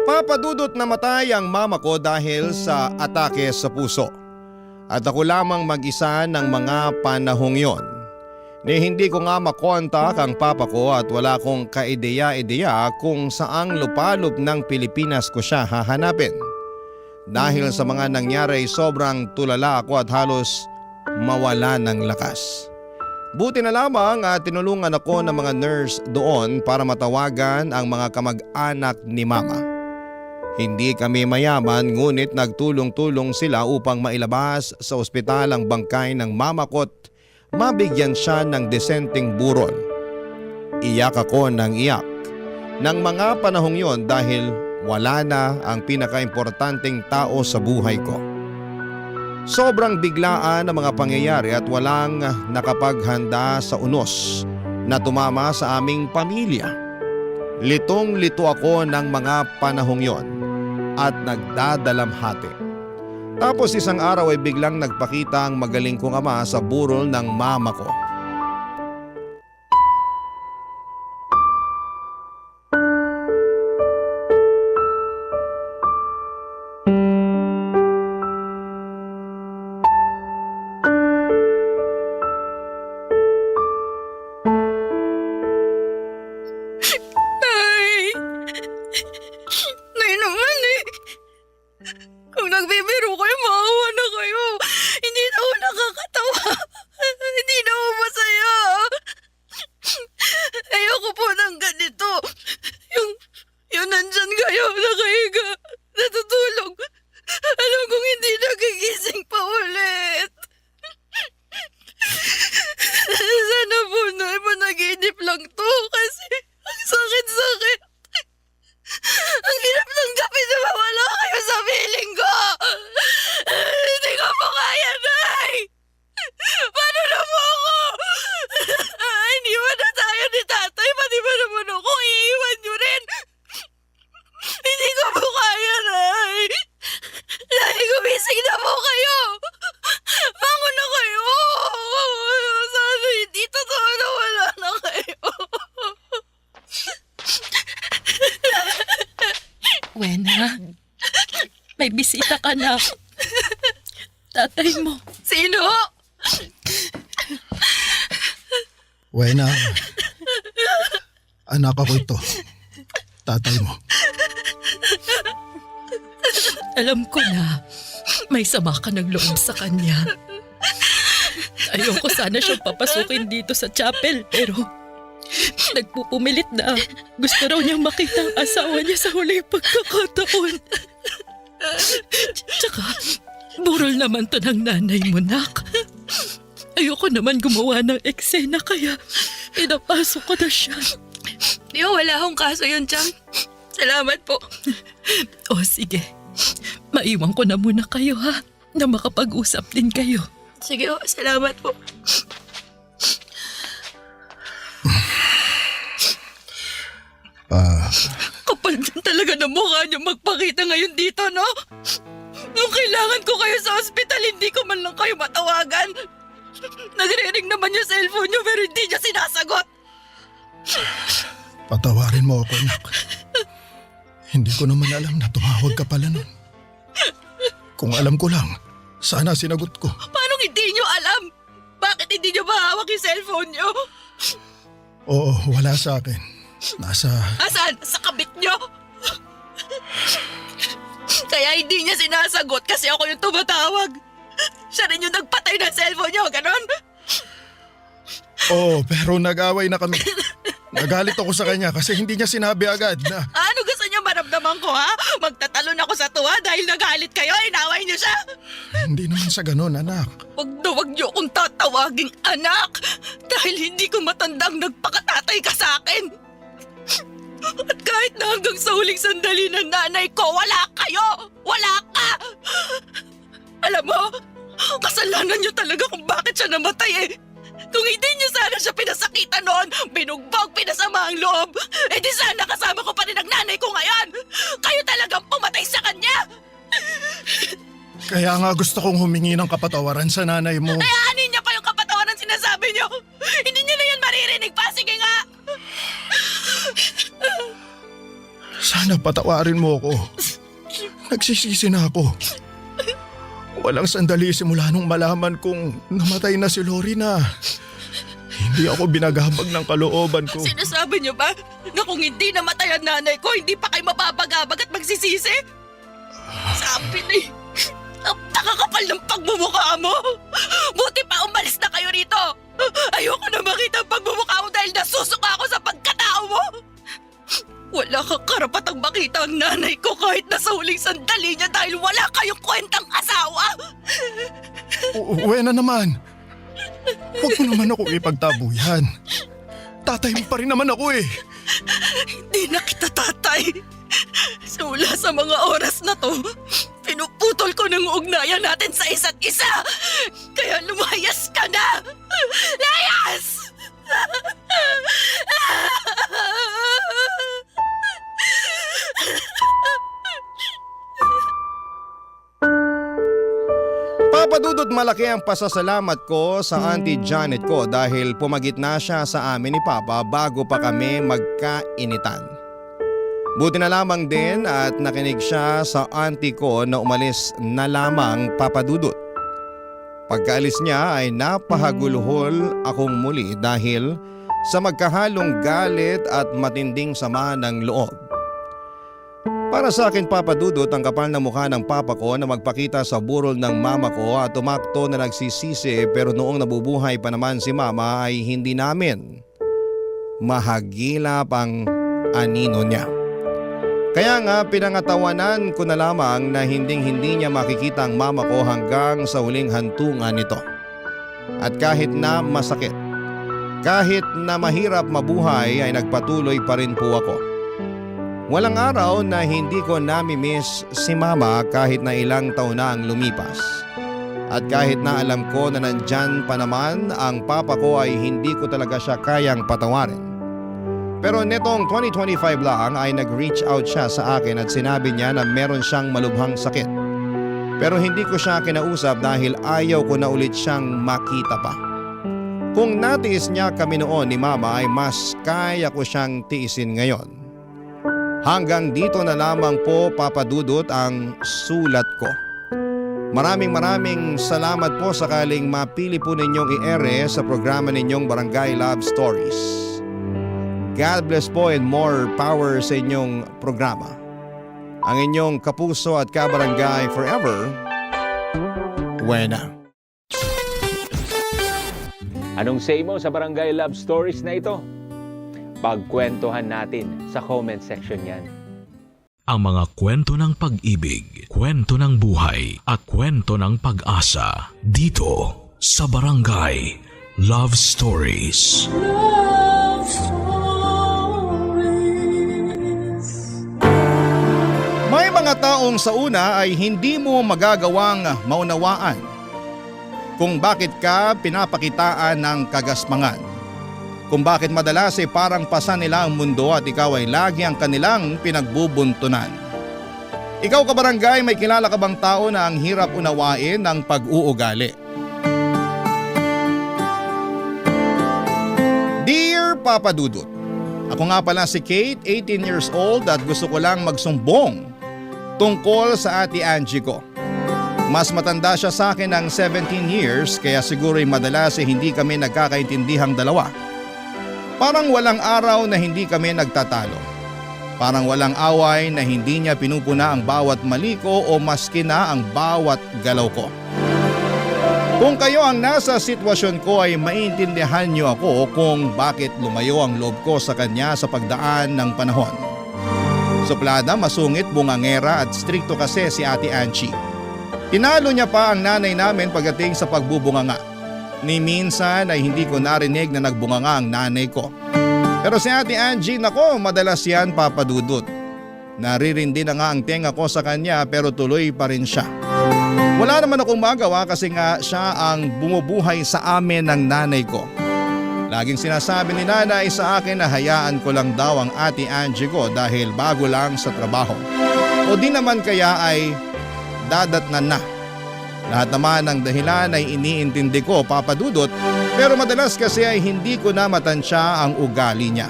Papadudot namatay ang mama ko dahil sa atake sa puso. At ako lamang mag-isa ng mga panahong yon. Ni hindi ko nga makontak ang papa ko at wala kong kaideya-ideya kung saang lupalop ng Pilipinas ko siya hahanapin. Dahil sa mga nangyari sobrang tulala ako at halos mawala ng lakas. Buti na lamang at tinulungan ako ng mga nurse doon para matawagan ang mga kamag-anak ni mama. Hindi kami mayaman ngunit nagtulong-tulong sila upang mailabas sa ospital ang bangkay ng mama ko at mabigyan siya ng desenteng burol. Iyak ako ng iyak ng mga panahong yon dahil wala na ang pinakaimportanteng tao sa buhay ko. Sobrang biglaan ang mga pangyayari at walang nakapaghanda sa unos na tumama sa aming pamilya. Litong-lito ako ng mga panahong yon at nagdadalamhati. Tapos isang araw ay biglang nagpakita ang magaling kong ama sa burol ng mama ko. Nay naman eh. Kung nagbibiro kayo, maawa na kayo. Hindi na ako nakakatawa. Hindi na ako masaya. Ayoko po ng ganito. Yung nandyan kayo, nakahiga, natutulog. Alam kong hindi nagigising pa ulit. Sana po na managinip lang to kasi ang sakit-sakit. Ang hirap tanggapin na mawala kayo sa piling ko! Hindi ko po kaya, Nay! Paano na po ako? Iniwan na tayo ni Tatay, pati ba naman ako iiwan niyo rin? Hindi ko po kaya, Nay! Nay, gumising na po kayo! Bangon na kayo! Sana hindi totoo na wala na kayo! Wena, may bisita ka na. Tatay mo. Sino? Wena, anak ako ito. Tatay mo. Alam ko na, may sama ka ng loob sa kanya. Ayoko sana siyang papasukin dito sa chapel, pero nagpupumilit na gusto raw niyang makita ang asawa niya sa huling pagkakataon. Tsaka, burol naman to ng nanay mo, nak. Ayoko naman gumawa ng eksena kaya pinapasok ko na siya. Di ba wala akong kaso yun, Chang? Salamat po. O sige, maiwan ko na muna kayo ha, na makapag-usap din kayo. Sige, salamat po. Kapal din talaga ng mukha niyo magpakita ngayon dito, no? Nung kailangan ko kayo sa ospital, hindi ko man lang kayo matawagan. Nagre-ring naman yung cellphone niyo pero hindi niya sinasagot. Patawarin mo ako, anak. Hindi ko naman alam na tumawag ka pala nun. Kung alam ko lang, sana sinagot ko. Paano hindi niyo alam? Bakit hindi niyo mahawak yung cellphone niyo? Oo, wala sa akin. Asan? Sa kabit niyo? Kaya hindi niya sinasagot kasi ako yung tumatawag. Siya rin yung nagpatay ng cellphone niyo, ganon? Oo, pero nag-away na kami. Nagalit ako sa kanya kasi hindi niya sinabi agad na... Ano gusto niyo maramdaman ko, ha? Magtatalon ako sa tuwa dahil nagalit kayo, inaway niyo siya? Hindi naman sa ganun, anak. Wag niyo akong tatawaging anak dahil hindi ko matandang nagpakatatay ka sa akin. At kahit na hanggang sa huling sandali ng nanay ko, wala kayo! Wala ka! Alam mo, kasalanan niyo talaga kung bakit siya namatay eh. Kung hindi niyo sana siya pinasakitan noon, binugbog, pinasama ang loob, di sana kasama ko pa rin ang nanay ko ngayon! Kayo talagang pumatay sa kanya! Kaya nga gusto kong humingi ng kapatawaran sa nanay mo. Kaya anin niya pa yung kapatawaran sinasabi niyo? Hindi niyo na yan maririnig pa, sige nga! Sana patawarin mo ako. Nagsisisi na ako. Walang sandali simula nung malaman kong namatay na si Lori na hindi ako binagabag ng kalooban ko. Sinasabi niyo ba na kung hindi namatay ang nanay ko, hindi pa kayo mapapagabag at magsisisi? Sabi na ang nakakapal ng pagmumukha mo! Buti pa umalis na kayo rito! Ayoko na makita ang pagmumukha mo dahil nasusuka ako sa pagkatao mo! Wala kang karapatang makita ang nanay ko kahit nasa huling sandali niya dahil wala kayong kwentang asawa! Uwe na naman. Huwag mo naman ako ipagtabuyan. Tatay mo pa rin naman ako eh. Hindi na kita tatay! Simula sa mga oras na to, pinuputol ko ng ugnayan natin sa isa't isa! Kaya lumayas ka na! Layas! Papa Dudut, malaki ang pasasalamat ko sa Auntie Janet ko dahil pumagitna siya sa amin ni Papa bago pa kami magkainitan. Buti na lamang din at nakinig siya sa auntie ko na umalis na lamang, Papa Dudut. Pagkaalis niya ay napahaguluhol akong muli dahil sa magkahalong galit at matinding sama ng loob. Para sa akin, Papa Dudut, ang kapal na mukha ng papa ko na magpakita sa burol ng mama ko at tumakto na nagsisisi, pero noong nabubuhay pa naman si mama ay hindi namin mahagilap ang anino niya. Kaya nga pinangatawanan ko na lamang na hinding-hindi niya makikita ang mama ko hanggang sa huling hantungan nito. At kahit na masakit, kahit na mahirap mabuhay ay nagpatuloy pa rin po ako. Walang araw na hindi ko nami-miss si mama kahit na ilang taon na ang lumipas. At kahit na alam ko na nandyan pa naman ang papa ko ay hindi ko talaga siya kayang patawarin. Pero netong 2025 lang ay nag-reach out siya sa akin at sinabi niya na meron siyang malubhang sakit. Pero hindi ko siya kinausap dahil ayaw ko na ulit siyang makita pa. Kung natiis niya kami noon ni mama ay mas kaya ko siyang tiisin ngayon. Hanggang dito na lamang po, Papa Dudut, ang sulat ko. Maraming salamat po sakaling mapili po ninyong i-ere sa programa ninyong Barangay Love Stories. God bless po and more power sa inyong programa. Ang inyong kapuso at kabarangay forever, Wena. Anong say mo sa Barangay Love Stories na ito? Pagkwentuhan natin sa comment section yan. Ang mga kwento ng pag-ibig, kwento ng buhay at kwento ng pag-asa dito sa Barangay Love Stories. Love Stories. May mga taong sa una ay hindi mo magagawang maunawaan kung bakit ka pinapakitaan ng kagaspangan. Kung bakit madalas ay parang pasan nila ang mundo at ikaw ay lagi ang kanilang pinagbubuntunan. Ikaw, kabarangay, may kilala ka bang tao na ang hirap unawain ng pag-uugali? Dear Papa Dudut, ako nga pala si Kate, 18 years old at gusto ko lang magsumbong tungkol sa Ate Angie ko. Mas matanda siya sa akin ng 17 years kaya siguro ay madalas ay hindi kami nagkakaintindihang dalawa. Parang walang araw na hindi kami nagtatalo. Parang walang away na hindi niya pinupuna ang bawat mali ko o maski na ang bawat galaw ko. Kung kayo ang nasa sitwasyon ko ay maintindihan niyo ako kung bakit lumayo ang loob ko sa kanya sa pagdaan ng panahon. Suplada, masungit, bungangera at strikto kasi si Ate Angie. Tinalo niya pa ang nanay namin pagdating sa pagbubunganga. Ni minsan ay hindi ko narinig na nagbunganga ang nanay ko. Pero si Ate Angie, nako, madalas yan papadudot. Naririndi na nga ang tenga ko sa kanya pero tuloy pa rin siya. Wala naman akong magawa kasi nga siya ang bumubuhay sa amin ng nanay ko. Laging sinasabi ni nanay sa akin na hayaan ko lang daw ang Ate Angie ko dahil bago lang sa trabaho. O di naman kaya ay dadatnan na. Lahat naman ng dahilan ay iniintindi ko, Papa Dudut, pero madalas kasi ay hindi ko na matansya ang ugali niya.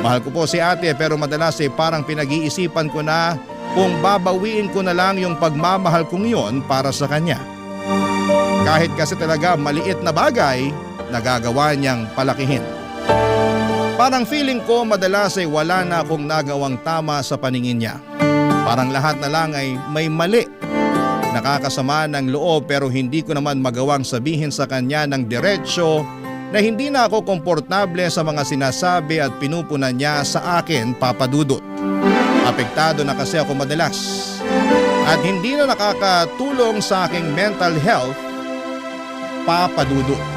Mahal ko po si ate pero madalas ay parang pinag-iisipan ko na kung babawiin ko na lang yung pagmamahal kong yon para sa kanya. Kahit kasi talaga maliit na bagay, nagagawa niyang palakihin. Parang feeling ko madalas ay wala na akong nagawang tama sa paningin niya. Parang lahat na lang ay may mali. Nakakasama ng loob pero hindi ko naman magawang sabihin sa kanya ng diretsyo na hindi na ako komportable sa mga sinasabi at pinupunan niya sa akin, Papa Dudut. Apektado na kasi ako madalas at hindi na nakakatulong sa aking mental health, Papa Dudut.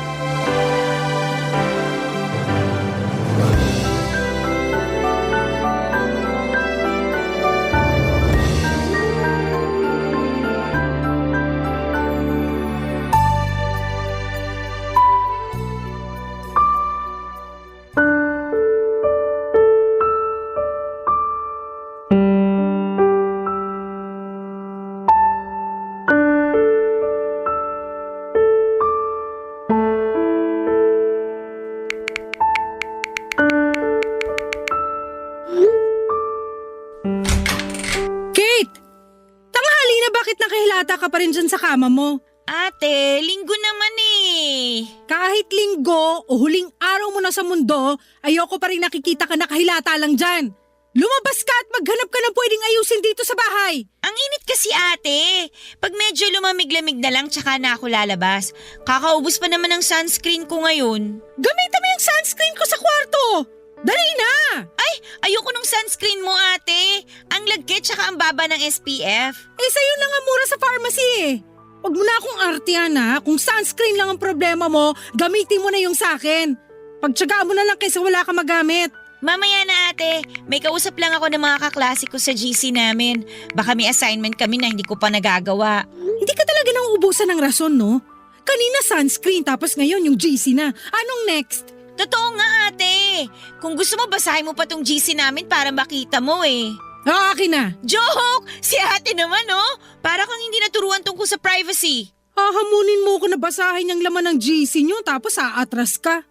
Nakahilata ka pa rin dyan sa kama mo. Ate, linggo naman eh. Kahit linggo o huling araw mo na sa mundo, ayoko pa rin nakikita ka nakahilata lang dyan. Lumabas ka at maghanap ka ng pwedeng ayusin dito sa bahay. Ang init kasi ate. Pag medyo lumamig-lamig na lang tsaka na ako lalabas. Kakaubos pa naman ng sunscreen ko ngayon. Gamitin mo yung sunscreen ko sa kwarto. Dali na! Ay, ayoko nung sunscreen mo ate. Ang lagkit tsaka ang baba ng SPF. Eh sa'yo na nga mura sa pharmacy eh. Huwag mo na akong artihan ha. Kung sunscreen lang ang problema mo, gamitin mo na yung sakin. Pagtsagaan mo na lang kaysa wala ka magamit. Mamaya na ate, may kausap lang ako ng mga kaklase ko sa GC namin. Baka may assignment kami na hindi ko pa nagagawa. Hindi ka talaga nang ubusan ng rason no? Kanina sunscreen tapos ngayon yung GC na. Anong next? Totoo nga ate. Kung gusto mo basahin mo pa tong GC namin para makita mo eh. Akin na. Joke! Si ate naman oh. Para kang hindi naturuan tungkol sa privacy. Hahamunin mo ko na basahin yung laman ng GC nyo tapos aatras ka.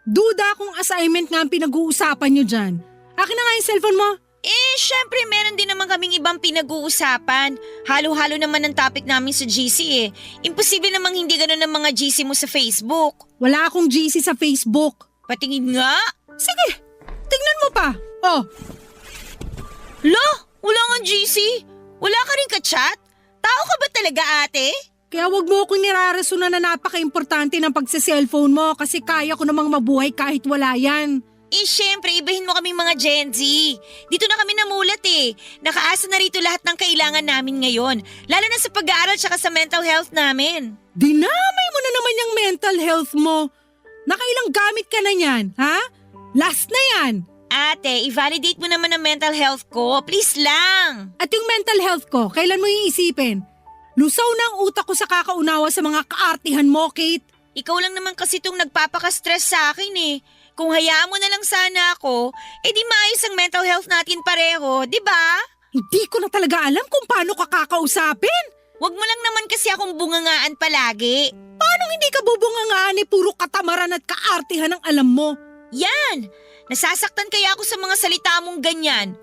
Duda kung assignment nga ang pinag-uusapan nyo dyan. Akin na nga yung cellphone mo. Eh, syempre meron din naman kaming ibang pinag-uusapan. Halo-halo naman ang topic namin sa GC eh. Imposible namang hindi ganun ang mga GC mo sa Facebook. Wala akong GC sa Facebook. Patingin nga. Sige, tingnan mo pa. Oh. Lo, wala nga GC. Wala ka rin ka-chat? Tao ka ba talaga ate? Kaya wag mo akong nirarasunan na napaka-importante ng pagsa-cellphone mo kasi kaya ko namang mabuhay kahit wala yan. Eh syempre, ibahin mo kaming mga Gen Z. Dito na kami namulat eh. Nakaasa na rito lahat ng kailangan namin ngayon. Lalo na sa pag-aaral tsaka sa mental health namin. Dinamay mo na naman yung mental health mo. Nakailang gamit ka na yan, ha? Last na yan. Ate, i-validate mo naman ang mental health ko. Please lang. At yung mental health ko, kailan mo iisipin? Lusaw na ang utak ko sa kakaunawa sa mga kaartihan mo, Kate. Ikaw lang naman kasi itong nagpapaka-stress sa akin eh. Kung hayaan mo na lang sana ako, di maayos ang mental health natin pareho, di ba? Hindi ko na talaga alam kung paano ka kakausapin. Huwag mo lang naman kasi akong bungangaan palagi. Paano hindi ka bubungangaan puro katamaran at kaartihan ang alam mo? Yan! Nasasaktan kaya ako sa mga salita mong ganyan.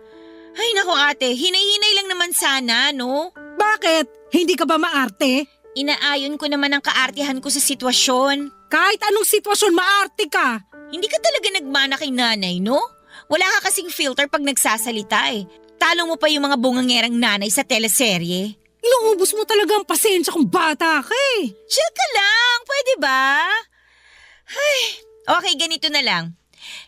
Ay nako ate, hinay-hinay lang naman sana, no? Bakit? Hindi ka ba maarte? Inaayon ko naman ang kaartihan ko sa sitwasyon. Kahit anong sitwasyon, maarte ka. Hindi ka talaga nagmana kay nanay, no? Wala ka kasing filter pag nagsasalita eh. Talo mo pa yung mga bungangerang nanay sa teleserye. Inuubos mo talaga ang pasensya kung bata ka eh. Chill ka lang, pwede ba? Ay, okay, ganito na lang.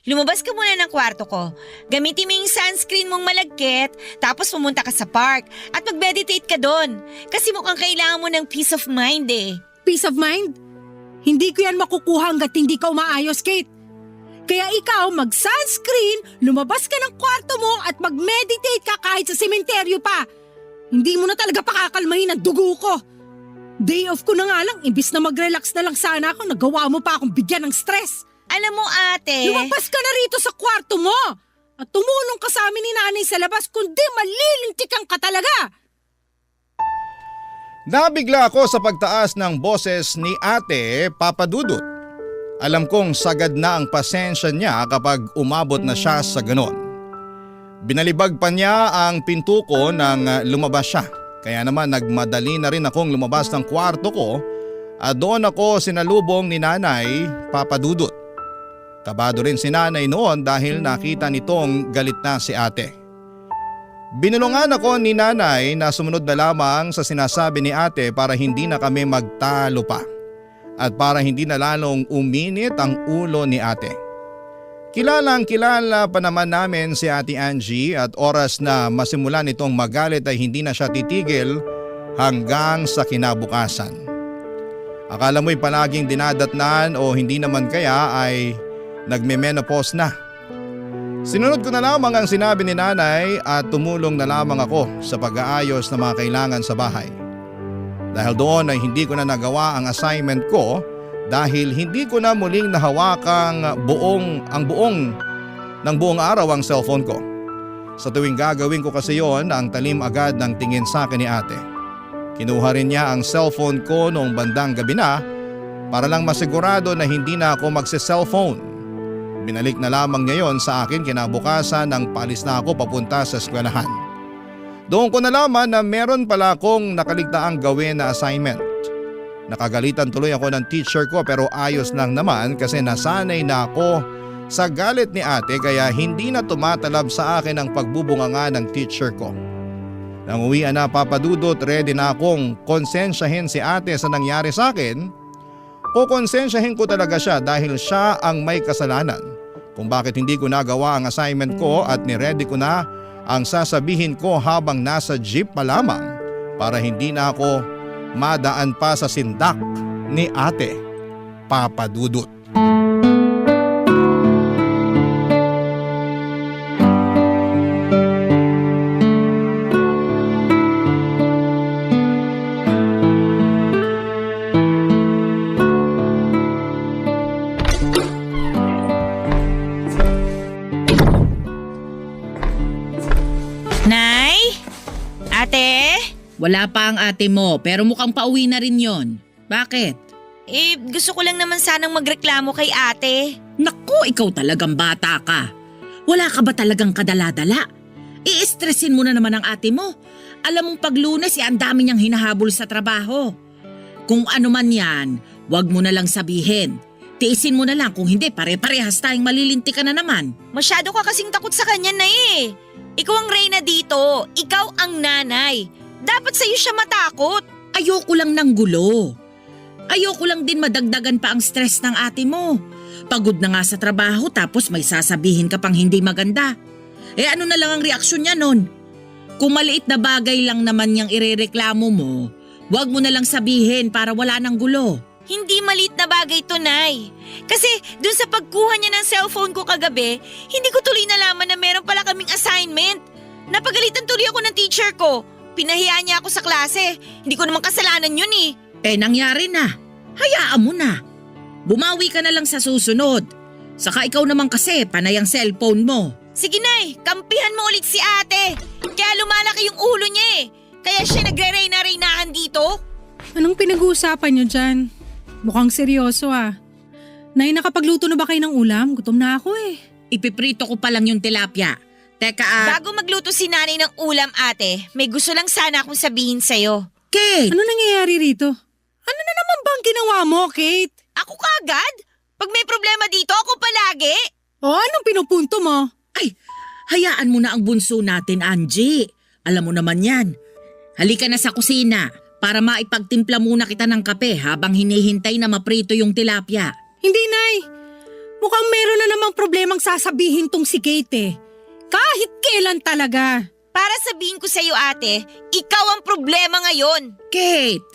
Lumabas ka muna ng kwarto ko. Gamitin mo yung sunscreen mong malagkit, tapos pumunta ka sa park at mag-meditate ka doon. Kasi mukhang kailangan mo ng peace of mind eh. Peace of mind? Hindi ko yan makukuha hanggat hindi ka umaayos, Kate. Kaya ikaw mag-sunscreen, lumabas ka ng kwarto mo at mag-meditate ka kahit sa sementeryo pa. Hindi mo na talaga pakakalmahin ang dugo ko. Day off ko na nga lang, imbis na mag-relax na lang sana ako, nagawa mo pa akong bigyan ng stress. Alam mo ate, Lumabas ka na rito sa kwarto mo at tumulong ka sa amin ni nanay sa labas kundi malilintikan ka talaga. Nabigla ako sa pagtaas ng boses ni Ate Papa Dudut. Alam kong sagad na ang pasensya niya kapag umabot na siya sa ganon. Binalibag pa niya ang pinto ko nang lumabas siya. Kaya naman nagmadali na rin akong lumabas ng kwarto ko at doon ako sinalubong ni Nanay Papa Dudut. Kabado rin si Nanay noon dahil nakita nitong galit na si Ate. Binulungan ako ni Nanay na sumunod na lamang sa sinasabi ni Ate para hindi na kami magtalo pa at para hindi na lalong uminit ang ulo ni Ate. Kilalang kilala pa naman namin si Ate Angie at oras na masimulan itong magalit ay hindi na siya titigil hanggang sa kinabukasan. Akala mo'y palaging dinadatnan o hindi naman kaya ay nagme-menopause na. Sinunod ko na lamang ang sinabi ni Nanay at tumulong na lamang ako sa pag-aayos ng mga kailangan sa bahay. Dahil doon ay hindi ko na nagawa ang assignment ko dahil hindi ko na muling nahawakang buong araw ang cellphone ko. Sa tuwing gagawin ko kasi yon, ang talim agad ng tingin sa akin ni Ate. Kinuha rin niya ang cellphone ko noong bandang gabi na para lang masigurado na hindi na ako magse-cellphone. Binalik na lamang niya yon sa akin kinabukasan nang paalis na ako papunta sa eskwelahan. Doon ko nalaman na meron pala akong nakaligtaang gawin na assignment. Nakagalitan tuloy ako ng teacher ko pero ayos lang naman kasi nasanay na ako sa galit ni Ate kaya hindi na tumatalab sa akin ang pagbubunganga ng teacher ko. Nang uwian na Papa Dudut, ready na akong konsensyahin si Ate sa nangyari sa akin. Kukonsensyahin ko talaga siya dahil siya ang may kasalanan kung bakit hindi ko nagawa ang assignment ko at niready ko na ang sasabihin ko habang nasa jeep pa lamang para hindi na ako madaan pa sa sindak ni Ate Papa Dudut. Nay? Ate? Wala pa ang ate mo pero mukhang pauwi na rin yon. Bakit? Gusto ko lang naman sanang magreklamo kay ate. Naku, ikaw talagang bata ka. Wala ka ba talagang kadala-dala? I-stressin mo na naman ang ate mo. Alam mong pag Lunes, ang dami niyang hinahabol sa trabaho. Kung ano man yan, wag mo na lang sabihin. Tiisin mo na lang, kung hindi pare-parehas tayong malilinti ka na naman. Masyado ka kasing takot sa kanya na eh. Ikaw ang reyna dito, ikaw ang nanay. Dapat sa'yo siya matakot. Ayoko lang ng gulo. Ayoko lang din madagdagan pa ang stress ng ate mo. Pagod na nga sa trabaho tapos may sasabihin ka pang hindi maganda. Ano na lang ang reaksyon niya nun? Kung maliit na bagay lang naman niyang irereklamo mo, wag mo na lang sabihin para wala ng gulo. Hindi maliit na bagay to, Nay. Kasi dun sa pagkuha niya ng cellphone ko kagabi, hindi ko tuloy nalaman na meron pala kaming assignment. Napagalitan tuloy ako ng teacher ko. Pinahiya niya ako sa klase. Hindi ko naman kasalanan yun eh. Nangyari na. Hayaan mo na. Bumawi ka na lang sa susunod. Saka ikaw naman kasi, panay ang cellphone mo. Sige, Nay. Kampihan mo ulit si ate. Kaya lumalaki yung ulo niya eh. Kaya siya nagre-reyna-reynahan dito. Anong pinag-uusapan niyo dyan? Mukhang seryoso ah. Nay, nakapagluto na ba kayo ng ulam? Gutom na ako eh. Ipiprito ko pa lang yung tilapia. Teka Bago magluto si nanay ng ulam, ate, may gusto lang sana akong sabihin sa'yo. Kate! Ano nangyayari rito? Ano na naman bang ginawa mo, Kate? Ako kaagad? Pag may problema dito, ako palagi. O anong pinupunto mo? Ay, hayaan mo na ang bunso natin, Angie. Alam mo naman yan. Halika na sa kusina para maipagtimpla muna kita ng kape habang hinihintay na maprito yung tilapia. Hindi, Nay. Mukhang meron na namang problemang sasabihin tong si Kate eh. Kahit kailan talaga. Para sabihin ko sa'yo, ate, ikaw ang problema ngayon. Kate!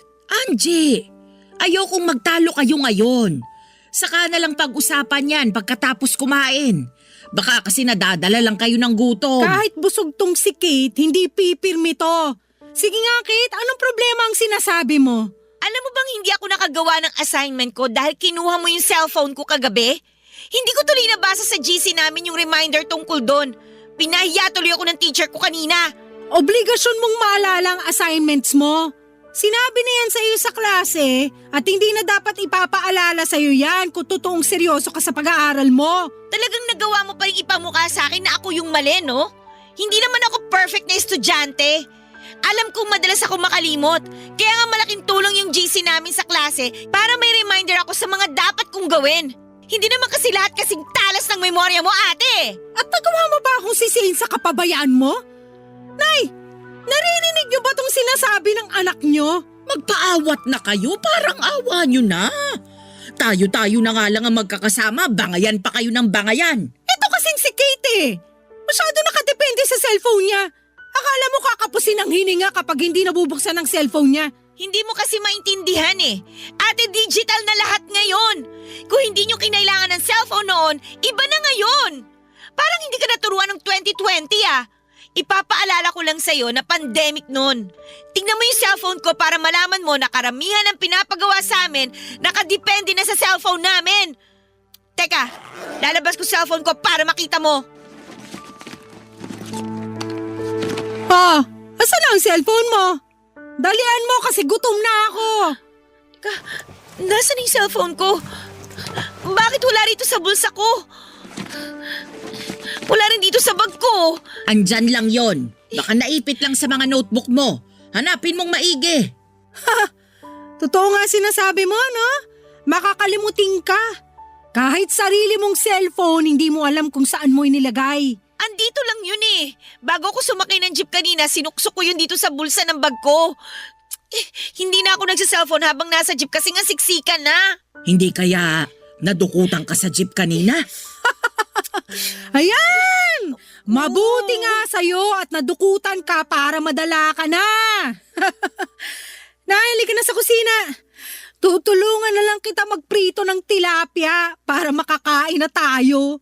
Angie! Ayokong magtalo kayo ngayon. Saka na lang pag-usapan yan pagkatapos kumain. Baka kasi nadadala lang kayo ng gutom. Kahit busog tong si Kate, hindi pipirmi to. Sige nga Kate, anong problema ang sinasabi mo? Alam mo bang hindi ako nakagawa ng assignment ko dahil kinuha mo yung cellphone ko kagabi? Hindi ko tuloy nabasa sa GC namin yung reminder tungkol doon. Pinahiya tuloy ako ng teacher ko kanina. Obligasyon mong maalala ang assignments mo. Sinabi na yan sa iyo sa klase at hindi na dapat ipapaalala sa iyo yan kung totoong seryoso ka sa pag-aaral mo. Talagang nagawa mo pa rin ipamukha sa akin na ako yung mali, no? Hindi naman ako perfect na estudyante. Alam kong madalas ako makalimot. Kaya nga malaking tulong yung GC namin sa klase para may reminder ako sa mga dapat kong gawin. Hindi naman kasi lahat kasing talas ng memorya mo, ate. At nagawa mo ba akong sisihin sa kapabayaan mo? Nay, naririnig niyo ba tong sinasabi ng anak niyo? Magpaawat na kayo, parang awa nyo na. Tayo-tayo na nga lang ang magkakasama, bangayan pa kayo ng bangayan. Ito kasing si Kate eh. Masyado nakadepende sa cellphone niya. Akala mo kakapusin ang hininga kapag hindi nabubuksan ang cellphone niya. Hindi mo kasi maintindihan eh. Ate, digital na lahat ngayon. Kung hindi nyo kinailangan ng cellphone noon, iba na ngayon. Parang hindi ka naturuan ng 2020 ah. Ipapaalala ko lang sa'yo na pandemic noon. Tingnan mo yung cellphone ko para malaman mo na karamihan ng pinapagawa sa amin nakadepende na sa cellphone namin. Teka, lalabas ko cellphone ko para makita mo. Pa, asan na ang cellphone mo? Dalian mo kasi gutom na ako. Teka, nasaan yung cellphone ko? Bakit wala rito sa bulsa ko? Wala rin dito sa bag ko. Andyan lang yon. Baka naipit lang sa mga notebook mo. Hanapin mong maigi. Totoo nga sinasabi mo, no? Makakalimutin ka. Kahit sarili mong cellphone, hindi mo alam kung saan mo inilagay. Andito lang yun eh. Bago ako sumakay ng jeep kanina, sinuksok ko yun dito sa bulsa ng bag ko. Hindi na ako nagsa-cellphone habang nasa jeep kasi nga siksikan na. Hindi kaya nadukutan ka sa jeep kanina? Ayan! Mabuti nga sa'yo at nadukutan ka para madala ka na. Naili ka na sa kusina. Tutulungan na lang kita magprito ng tilapia para makakain na tayo.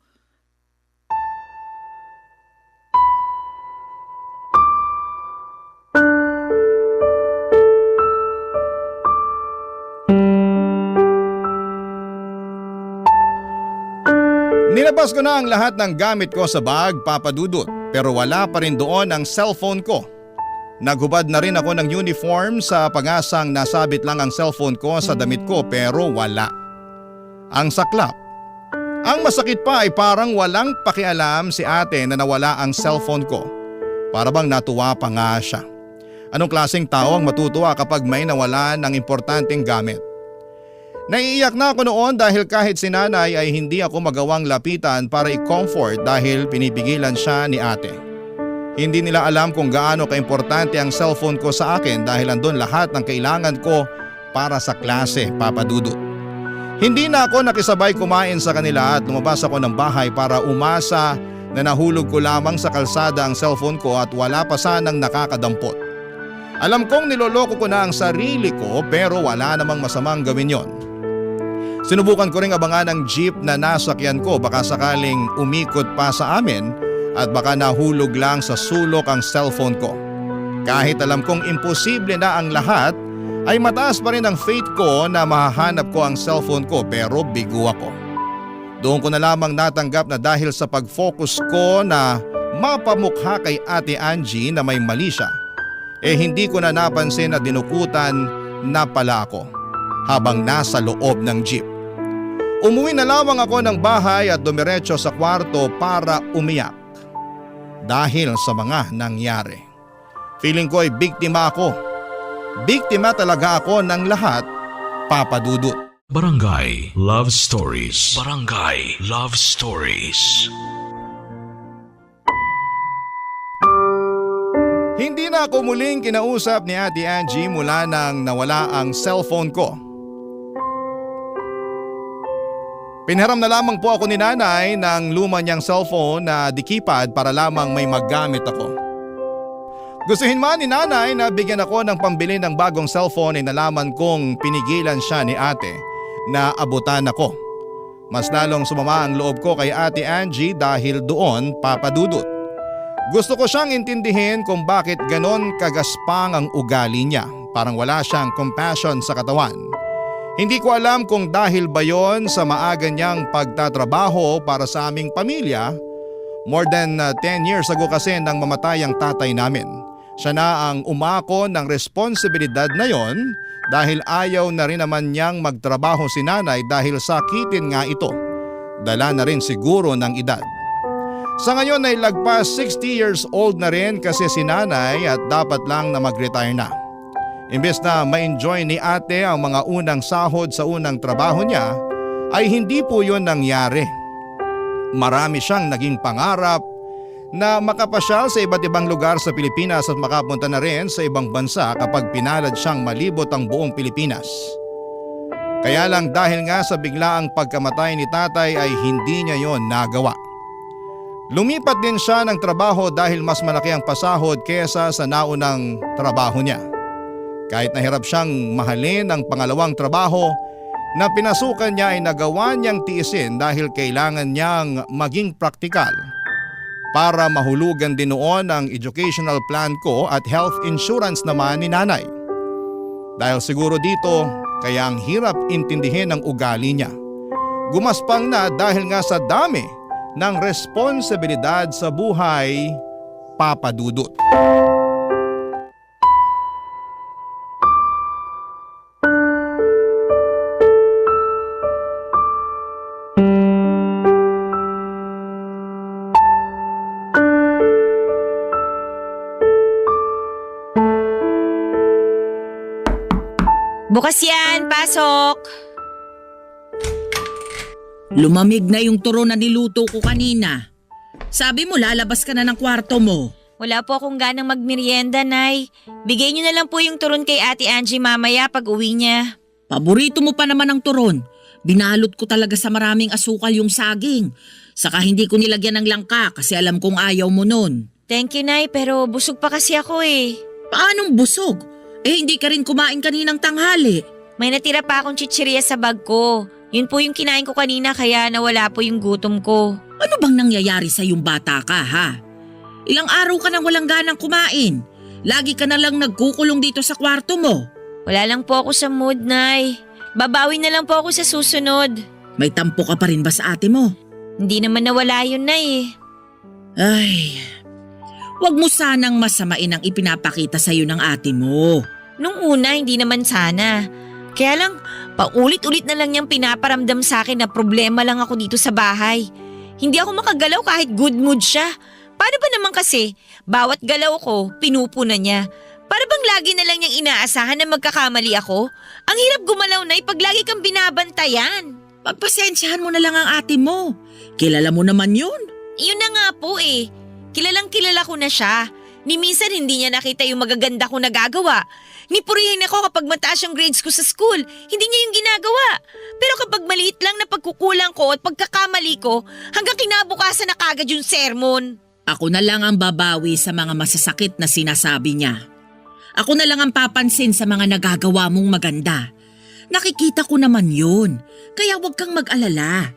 Nilabas ko na ang lahat ng gamit ko sa bag, Papa Dudut, pero wala pa rin doon ang cellphone ko. Naghubad na rin ako ng uniform sa pag-asang nasabit lang ang cellphone ko sa damit ko pero wala. Ang saklap. Ang masakit pa ay parang walang pakialam si ate na nawala ang cellphone ko. Para bang natuwa pa nga siya. Anong klaseng tao ang matutuwa kapag may nawala ng importanteng gamit? Naiiyak na ako noon dahil kahit si nanay ay hindi ako magawang lapitan para i-comfort dahil pinipigilan siya ni ate. Hindi nila alam kung gaano kaimportante ang cellphone ko sa akin dahil andun lahat ng kailangan ko para sa klase, Papa Dudut. Hindi na ako nakisabay kumain sa kanila at lumabas ako ng bahay para umasa na nahulog ko lamang sa kalsada ang cellphone ko at wala pa sanang nakakadampot. Alam kong niloloko ko na ang sarili ko pero wala namang masamang gawin yon. Sinubukan ko ring abangan ang jeep na nasakyan ko baka sakaling umikot pa sa amin at baka nahulog lang sa sulok ang cellphone ko. Kahit alam kong imposible na ang lahat, ay mataas pa rin ang faith ko na mahahanap ko ang cellphone ko pero bigo ako. Doon ko na lamang natanggap na dahil sa pag-focus ko na mapamukha kay Ate Angie na may mali siya, hindi ko na napansin na dinukutan na pala ako habang nasa loob ng jeep. Umuwi na lamang ako ng bahay at dumiretso sa kwarto para umiyak dahil sa mga nangyari. Feeling ko ay biktima ako. Biktima talaga ako ng lahat, Papa Dudut. Barangay Love Stories. Barangay Love Stories. Hindi na ako muling kinausap ni Ate Angie mula nang nawala ang cellphone ko. Pinhiram na lamang po ako ni nanay ng luma niyang cellphone na di-keypad para lamang may maggamit ako. Gustuhin man ni nanay na bigyan ako ng pambili ng bagong cellphone ay nalaman kong pinigilan siya ni ate na abutan ako Mas lalong sumama ang loob ko kay Ate Angie dahil doon, Papa Dudut. Gusto ko siyang intindihin kung bakit ganon kagaspang ang ugali niya. Parang wala siyang compassion sa katawan. Hindi ko alam kung dahil ba yon sa maaga niyang pagtatrabaho para sa aming pamilya. More than 10 years ago kasi nang mamatay ang tatay namin. Siya na ang umako ng responsibilidad na yon dahil ayaw na rin naman niyang magtrabaho si nanay dahil sakitin nga ito. Dala na rin siguro ng edad. Sa ngayon ay lagpas 60 years old na rin kasi si nanay at dapat lang na mag-retire na. Imbes na ma-enjoy ni ate ang mga unang sahod sa unang trabaho niya, ay hindi po yun nangyari. Marami siyang naging pangarap na makapasyal sa iba't ibang lugar sa Pilipinas at makapunta na rin sa ibang bansa kapag pinalad siyang malibot ang buong Pilipinas. Kaya lang dahil nga sa biglaang pagkamatay ni tatay ay hindi niya yon nagawa. Lumipat din siya ng trabaho dahil mas malaki ang pasahod kesa sa naunang trabaho niya. Kahit nahirap siyang mahalin ang pangalawang trabaho na pinasukan niya ay nagawa niyang tiisin dahil kailangan niyang maging praktikal para mahulugan din noon ang educational plan ko at health insurance naman ni nanay. Dahil siguro dito kaya ang hirap intindihin ang ugali niya. Gumaspang na dahil nga sa dami ng responsibilidad sa buhay, Papa Dudut. Bukas yan, pasok! Lumamig na yung turon na niluto ko kanina. Sabi mo lalabas ka na ng kwarto mo. Wala po akong ganang magmerienda, Nay. Bigay niyo na lang po yung turon kay Ate Angie mamaya pag uwi niya. Paborito mo pa naman ang turon. Binalot ko talaga sa maraming asukal yung saging. Saka hindi ko nilagyan ng langka kasi alam kong ayaw mo nun. Thank you, Nay, pero busog pa kasi ako eh. Paanong busog? Hindi ka rin kumain kaninang tanghali. May natira pa akong chichirya sa bag ko. Yun po yung kinain ko kanina kaya nawala po yung gutom ko. Ano bang nangyayari sa yung bata ka, ha? Ilang araw ka nang walang ganang kumain. Lagi ka na lang nagkukulong dito sa kwarto mo. Wala lang po ako sa mood, Nay. Babawi na lang po ako sa susunod. May tampo ka pa rin ba sa ate mo? Hindi naman nawala yun, Nay. Ay, wag mo sanang masamain ang ipinapakita sa'yo ng ate mo. Nung una, hindi naman sana. Kaya lang, paulit-ulit na lang niyang pinaparamdam sa akin na problema lang ako dito sa bahay. Hindi ako makagalaw kahit good mood siya. Paano ba naman kasi, bawat galaw ko, pinupuna niya. Para bang lagi na lang niyang inaasahan na magkakamali ako? Ang hirap gumalaw na pag lagi kang binabantayan. Pagpasensyahan mo na lang ang ate mo. Kilala mo naman yun. Iyon na nga po eh. Kilalang kilala ko na siya. Ni minsan hindi niya nakita yung magaganda ko nagagawa. Nipurihin ako kapag mataas yung grades ko sa school. Hindi niya yung ginagawa. Pero kapag maliit lang na pagkukulang ko at pagkakamali ko, hanggang kinabukasan na kagad yung sermon. Ako na lang ang babawi sa mga masasakit na sinasabi niya. Ako na lang ang papansin sa mga nagagawa mong maganda. Nakikita ko naman yun. Kaya huwag kang mag-alala.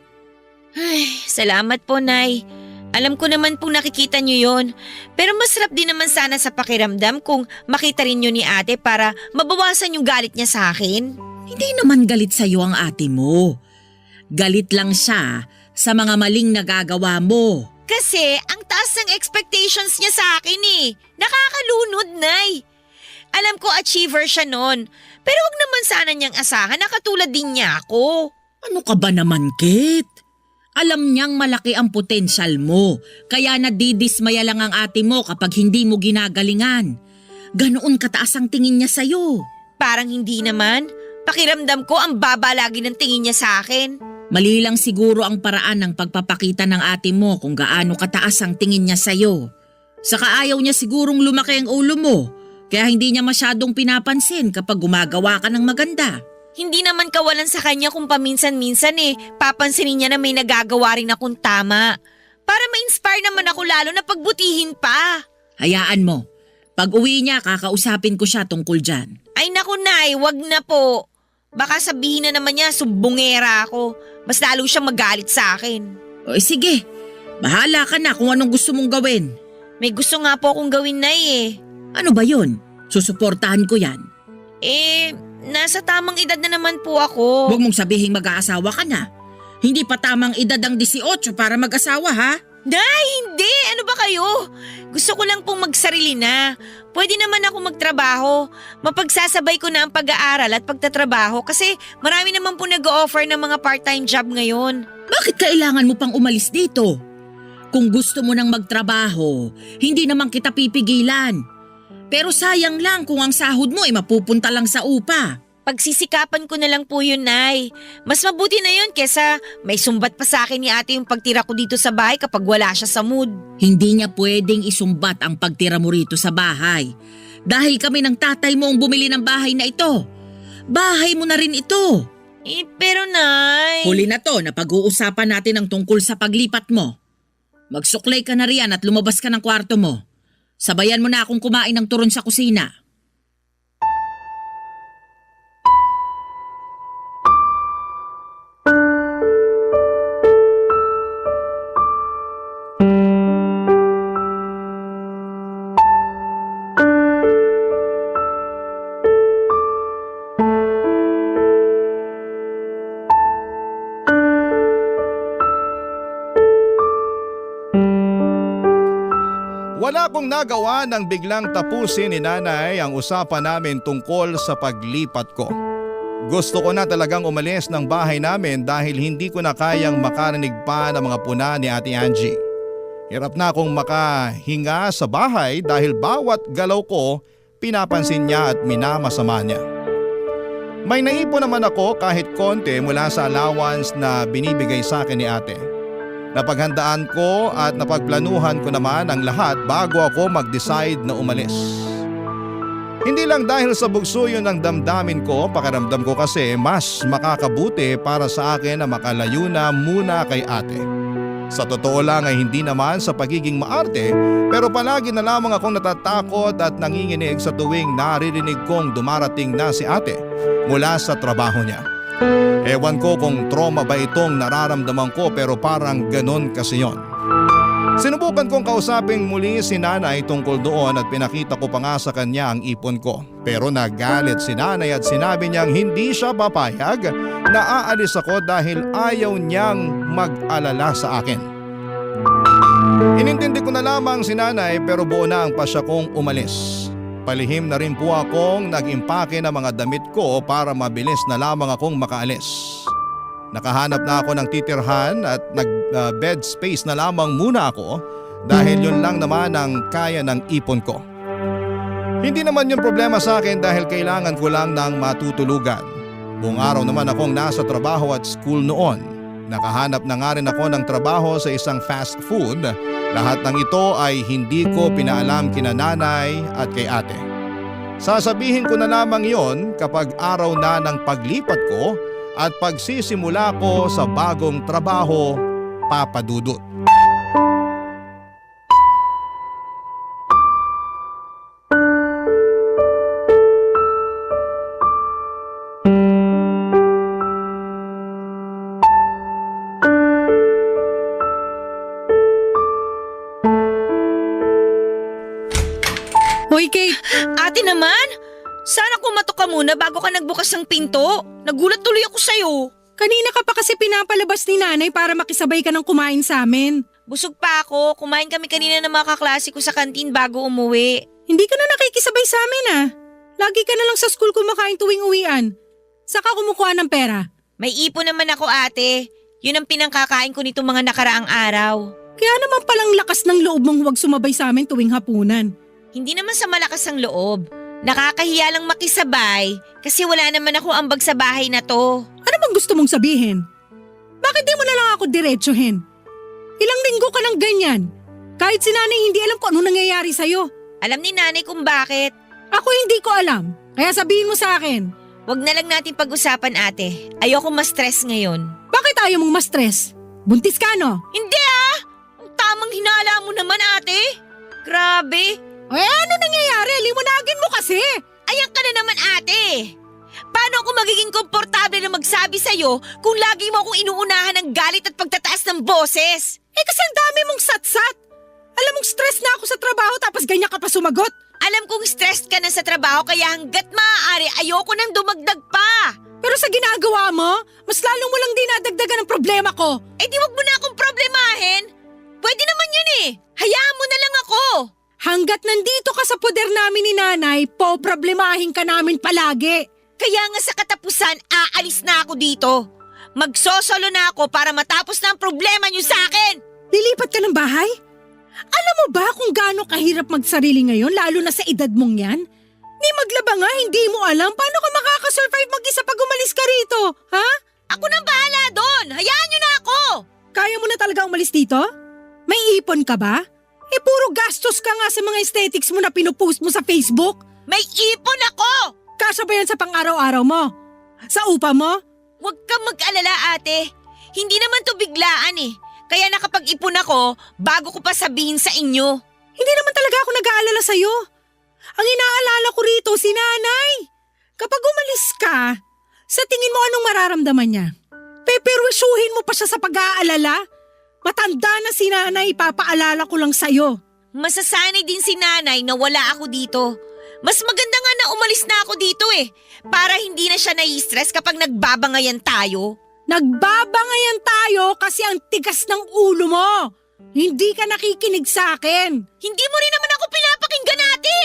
Ay, salamat po, Nay. Alam ko naman pong nakikita niyo yon. Pero masarap din naman sana sa pakiramdam kung makita rin niyo ni ate para mabawasan yung galit niya sa akin. Hindi naman galit sa'yo ang ate mo. Galit lang siya sa mga maling nagagawa mo. Kasi ang taas ng expectations niya sa akin eh. Nakakalunod, Nay. Alam ko achiever siya nun. Pero wag naman sana niyang asahan na katulad din niya ako. Ano ka ba naman, Kate? Alam niyang malaki ang potensyal mo, kaya nadidismaya lang ang ate mo kapag hindi mo ginagalingan. Ganoon kataas ang tingin niya sa'yo. Parang hindi naman. Pakiramdam ko ang baba lagi ng tingin niya sa akin. Mali lang siguro ang paraan ng pagpapakita ng ate mo kung gaano kataas ang tingin niya sa'yo. Saka ayaw niya sigurong lumaki ang ulo mo, kaya hindi niya masyadong pinapansin kapag gumagawa ka ng maganda. Hindi naman kawalan sa kanya kung paminsan-minsan papansinin niya na may nagagawa rin akong tama. Para ma-inspire naman ako lalo na pagbutihin pa. Hayaan mo. Pag uwi niya, kakausapin ko siya tungkol dyan. Ay naku, Nay, wag na po. Baka sabihin na naman niya sumbongera ako. Mas lalo siyang magalit sa akin. O sige, bahala ka na kung anong gusto mong gawin. May gusto nga po akong gawin, Nay eh. Ano ba yun? Susuportahan ko yan. Nasa tamang edad na naman po ako. Huwag mong sabihin mag-aasawa ka na. Hindi pa tamang edad ang 18 para mag-asawa ha? Nay, hindi! Ano ba kayo? Gusto ko lang pong magsarili na. Pwede naman ako magtrabaho. Mapagsasabay ko na ang pag-aaral at pagtatrabaho kasi marami naman po nag-o-offer ng mga part-time job ngayon. Bakit kailangan mo pang umalis dito? Kung gusto mo nang magtrabaho, hindi naman kita pipigilan. Pero sayang lang kung ang sahod mo ay mapupunta lang sa upa. Pagsisikapan ko na lang po yun, Nay. Mas mabuti na yun kesa may sumbat pa sa akin ni ate yung pagtira ko dito sa bahay kapag wala siya sa mood. Hindi niya pwedeng isumbat ang pagtira mo rito sa bahay. Dahil kami ng tatay mo ang bumili ng bahay na ito. Bahay mo na rin ito. Pero Nay… Huli na to na pag-uusapan natin ang tungkol sa paglipat mo. Magsuklay ka na riyan at lumabas ka ng kwarto mo. Sabayan mo na akong kumain ng turon sa kusina. Wala akong nagawa nang biglang tapusin ni nanay ang usapan namin tungkol sa paglipat ko. Gusto ko na talagang umalis ng bahay namin dahil hindi ko na kayang makarinig pa ng mga puna ni Ate Angie. Hirap na akong makahinga sa bahay dahil bawat galaw ko pinapansin niya at minamasama niya. May naipon naman ako kahit konti mula sa allowance na binibigay sa akin ni ate. Napaghandaan ko at napagplanuhan ko naman ang lahat bago ako mag-decide na umalis. Hindi lang dahil sa bugso yun ang damdamin ko, pakiramdam ko kasi mas makakabuti para sa akin na makalayo na muna kay ate. Sa totoo lang ay hindi naman sa pagiging maarte, pero palagi na lamang akong natatakot at nanginginig sa tuwing naririnig kong dumarating na si ate mula sa trabaho niya. Ewan ko kung trauma ba itong nararamdaman ko pero parang ganon kasi yon. Sinubukan kong kausapin muli si nanay tungkol doon at pinakita ko pa nga sa kanya ang ipon ko. Pero nagalit si nanay at sinabi niyang hindi siya papayag na aalis ako dahil ayaw niyang mag-alala sa akin. Inintindi ko na lamang si nanay pero buo na ang pasya kong umalis. Palihim na rin po akong nag-impake ng mga damit ko para mabilis na lamang akong makaalis. Nakahanap na ako ng titirhan at nag-bed space na lamang muna ako dahil yun lang naman ang kaya ng ipon ko. Hindi naman yun problema sa akin dahil kailangan ko lang ng matutulugan. Buong araw naman akong nasa trabaho at school noon. Nakahanap na nga rin ako ng trabaho sa isang fast food. Lahat ng ito ay hindi ko pinaalam kina nanay at kay ate. Sasabihin ko na lamang yon kapag araw na ng paglipat ko at pagsisimula ko sa bagong trabaho, Papa Dudut. Hoy, Kate! Ate naman! Sana kumatok ka muna bago ka nagbukas ng pinto. Nagulat tuloy ako sa'yo. Kanina ka pa kasi pinapalabas ni nanay para makisabay ka ng kumain sa amin. Busog pa ako. Kumain kami kanina ng mga kaklase ko sa kantin bago umuwi. Hindi ka na nakikisabay sa amin ah. Lagi ka na lang sa school kumakain tuwing uwian. Saka kumukuha ng pera. May ipon naman ako, ate. Yun ang pinangkakain ko nitong mga nakaraang araw. Kaya naman palang lakas ng loob mong huwag sumabay sa amin tuwing hapunan. Hindi naman sa malakas ang loob. Nakakahiya lang makisabay kasi wala naman ako ambag sa bahay na to. Ano bang gusto mong sabihin? Bakit di mo na lang ako diretsuhin? Ilang linggo ka lang ganyan. Kahit si nanay hindi alam kung ano nangyayari sa'yo. Alam ni nanay kung bakit. Ako hindi ko alam. Kaya sabihin mo sa akin. Huwag na lang natin pag-usapan, ate. Ayoko ma-stress ngayon. Bakit ayaw mong ma-stress? Buntis ka no? Hindi ah! Ang tamang hinala mo naman, ate. Grabe. Eh ano nangyayari? Liwanagin mo kasi. Ayan ka na naman, ate. Paano ako magiging komportable na magsabi sa'yo kung lagi mo akong inuunahan ng galit at pagtataas ng boses? Eh kasi ang dami mong satsat. Alam mong stress na ako sa trabaho tapos ganyan ka pa sumagot. Alam kong stressed ka na sa trabaho kaya hanggat maaari ayoko nang dumagdag pa. Pero sa ginagawa mo, mas lalo mo lang dinadagdagan ang problema ko. Eh di wag mo na akong problemahin. Pwede naman yun eh. Hayaan mo na lang ako. Hanggat nandito ka sa poder namin ni nanay, poproblemahin ka namin palagi. Kaya nga sa katapusan, aalis na ako dito. Magsosolo na ako para matapos na ang problema niyo sa akin. Lilipat ka ng bahay? Alam mo ba kung gaano kahirap magsarili ngayon, lalo na sa edad mong yan? Ni maglaba nga, hindi mo alam paano ka makakasurvive mag-isa pag umalis ka rito, ha? Ako nang bahala doon. Hayaan niyo na ako. Kaya mo na talaga umalis dito? May ipon ka ba? Eh puro gastos ka nga sa mga aesthetics mo na pinupost mo sa Facebook. May ipon ako. Kasya ba yan sa pang-araw-araw mo? Sa upa mo? Huwag kang mag-alala ate. Hindi naman to biglaan eh. Kaya nakapag-ipon ako bago ko pa sabihin sa inyo. Hindi naman talaga ako nag-aalala sa'yo. Ang inaalala ko rito si nanay. Kapag umalis ka, sa tingin mo anong mararamdaman niya? Peperwisuhin mo pa siya sa pag-aalala? Matanda na si nanay, papaalala ko lang sa'yo. Masasanay din si nanay na wala ako dito. Mas maganda nga na umalis na ako dito eh. Para hindi na siya nai-stress kapag nagbabangayan tayo. Nagbabangayan tayo kasi ang tigas ng ulo mo. Hindi ka nakikinig sa akin. Hindi mo rin naman ako pinapakinggan ate.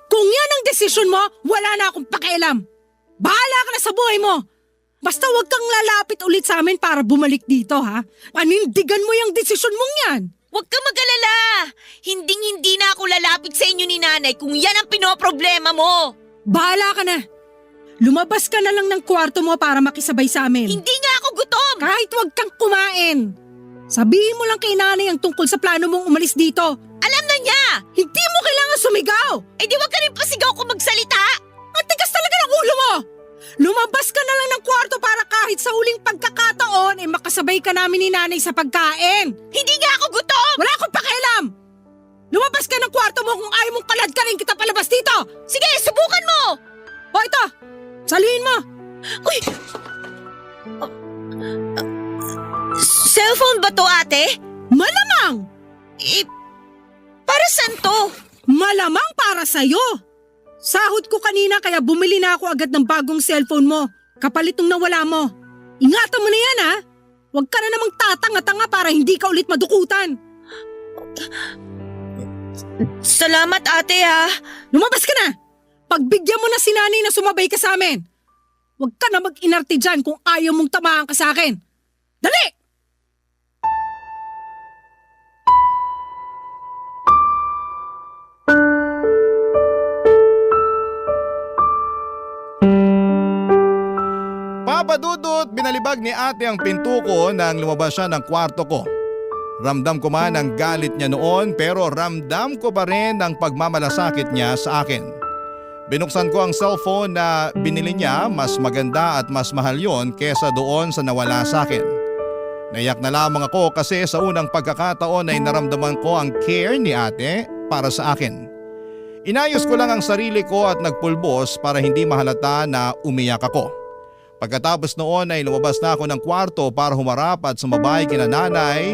Kung yan ang desisyon mo, wala na akong pakialam. Bahala ka na sa buhay mo. Basta huwag kang lalapit ulit sa amin para bumalik dito, ha? Panindigan mo yung desisyon mong yan. Huwag ka mag-alala. Hinding-hindi na ako lalapit sa inyo ni nanay kung yan ang pinoproblema mo. Bahala ka na. Lumabas ka na lang ng kwarto mo para makisabay sa amin. Hindi nga ako gutom. Kahit huwag kang kumain. Sabihin mo lang kay nanay ang tungkol sa plano mong umalis dito. Alam na niya. Hindi mo kailangan sumigaw. Eh di wag ka rin pasigaw kung magsalita. Ang tigas talaga ng ulo mo. Lumabas ka na lang ng kwarto para kahit sa huling pagkakataon makasabay ka namin ni nanay sa pagkain. Hindi nga ako gutom. Wala akong pakialam. Lumabas ka ng kwarto mo kung ayaw mong kalad ka rin kita palabas dito. Sige, subukan mo. O ito, salihin mo. Uy! Cellphone ba to ate? Malamang. Para saan to? Malamang para sa'yo. Sahod ko kanina kaya bumili na ako agad ng bagong cellphone mo. Kapalit nung nawala mo. Ingatan mo na yan ha. Huwag ka na namang tatanga-tanga para hindi ka ulit madukutan. Salamat ate ha. Lumabas ka na. Pagbigyan mo na si nanay na sumabay ka sa amin. Huwag ka na mag-inarte dyan kung ayaw mong tamaan ka sa akin. Dali! Papadudot, binalibag ni ate ang pinto ko nang lumabas siya ng kwarto ko. Ramdam ko man ang galit niya noon pero ramdam ko pa rin ang pagmamalasakit niya sa akin. Binuksan ko ang cellphone na binili niya, mas maganda at mas mahal yon kesa doon sa nawala sa akin. Naiyak na lamang ako kasi sa unang pagkakataon ay naramdaman ko ang care ni ate para sa akin. Inayos ko lang ang sarili ko at nagpulbos para hindi mahalata na umiyak ako. Pagkatapos noon ay lumabas na ako ng kwarto para humarap at sumabay kina nanay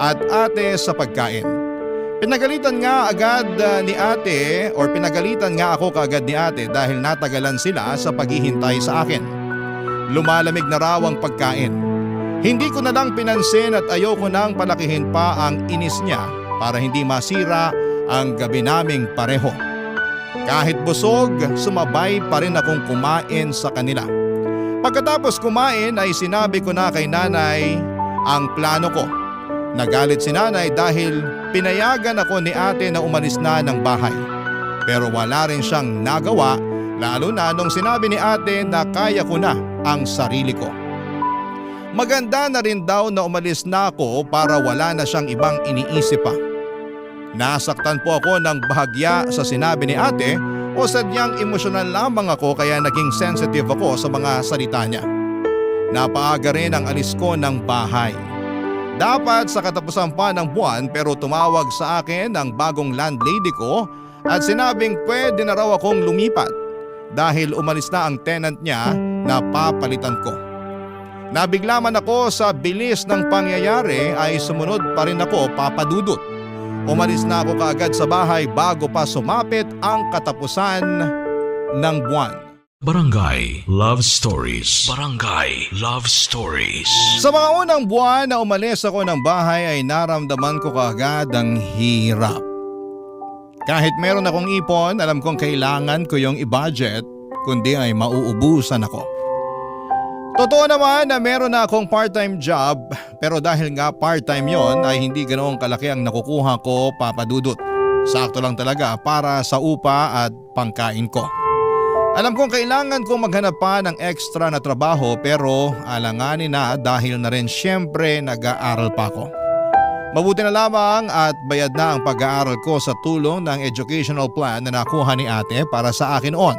at ate sa pagkain. Pinagalitan nga ako kaagad ni ate dahil natagalan sila sa paghihintay sa akin. Lumalamig na raw ang pagkain. Hindi ko na lang pinansin at ayoko nang palakihin pa ang inis niya para hindi masira ang gabi naming pareho. Kahit busog, sumabay pa rin akong kumain sa kanila. Pagkatapos kumain ay sinabi ko na kay nanay ang plano ko. Nagalit si nanay dahil pinayagan ako ni ate na umalis na ng bahay. Pero wala rin siyang nagawa lalo na nung sinabi ni ate na kaya ko na ang sarili ko. Maganda na rin daw na umalis na ako para wala na siyang ibang iniisip pa. Nasaktan po ako ng bahagya sa sinabi ni ate o sadyang emosyonal lamang ako kaya naging sensitive ako sa mga salita niya. Napaaga rin ang alis ko ng bahay. Dapat sa katapusan pa ng buwan pero tumawag sa akin ang bagong landlady ko at sinabing pwede na raw akong lumipat. dahil umalis na ang tenant niya na papalitan ko. Nabigla man ako sa bilis ng pangyayari ay sumunod pa rin ako, Papa Dudut. Umalis na ako kaagad sa bahay bago pa sumapit ang katapusan ng buwan. Barangay Love Stories. Barangay Love Stories. Sa mga unang buwan na umalis ako ng bahay ay naramdaman ko kaagad ang hirap. Kahit meron akong ipon, alam kong kailangan ko yung i-budget, kundi ay mauubusan ako. Totoo naman na meron na akong part-time job, pero dahil nga part-time yon ay hindi ganoong kalaki ang nakukuha ko, Papa Dudut. Sakto lang talaga para sa upa at pangkain ko. Alam kong kailangan kong maghanap pa ng extra na trabaho pero alanganin na dahil na rin siyempre nag-aaral pa ako. Mabuti na lamang at bayad na ang pag-aaral ko sa tulong ng educational plan na nakuha ni ate para sa akin noon.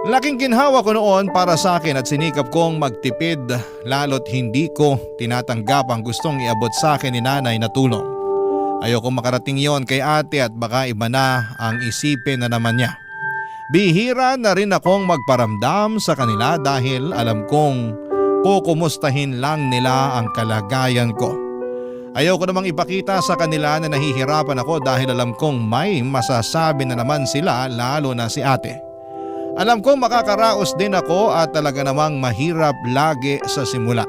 Laking ginhawa ko noon para sa akin at sinikap kong magtipid lalo't hindi ko tinatanggap ang gustong iabot sa akin ni nanay na tulong. Ayoko makarating yon kay ate at baka iba na ang isipin na naman niya. Bihira na rin akong magparamdam sa kanila dahil alam kong kukumustahin lang nila ang kalagayan ko. Ayoko namang ipakita sa kanila na nahihirapan ako dahil alam kong may masasabi na naman sila lalo na si ate. Alam kong makakaraos din ako at talaga namang mahirap lagi sa simula.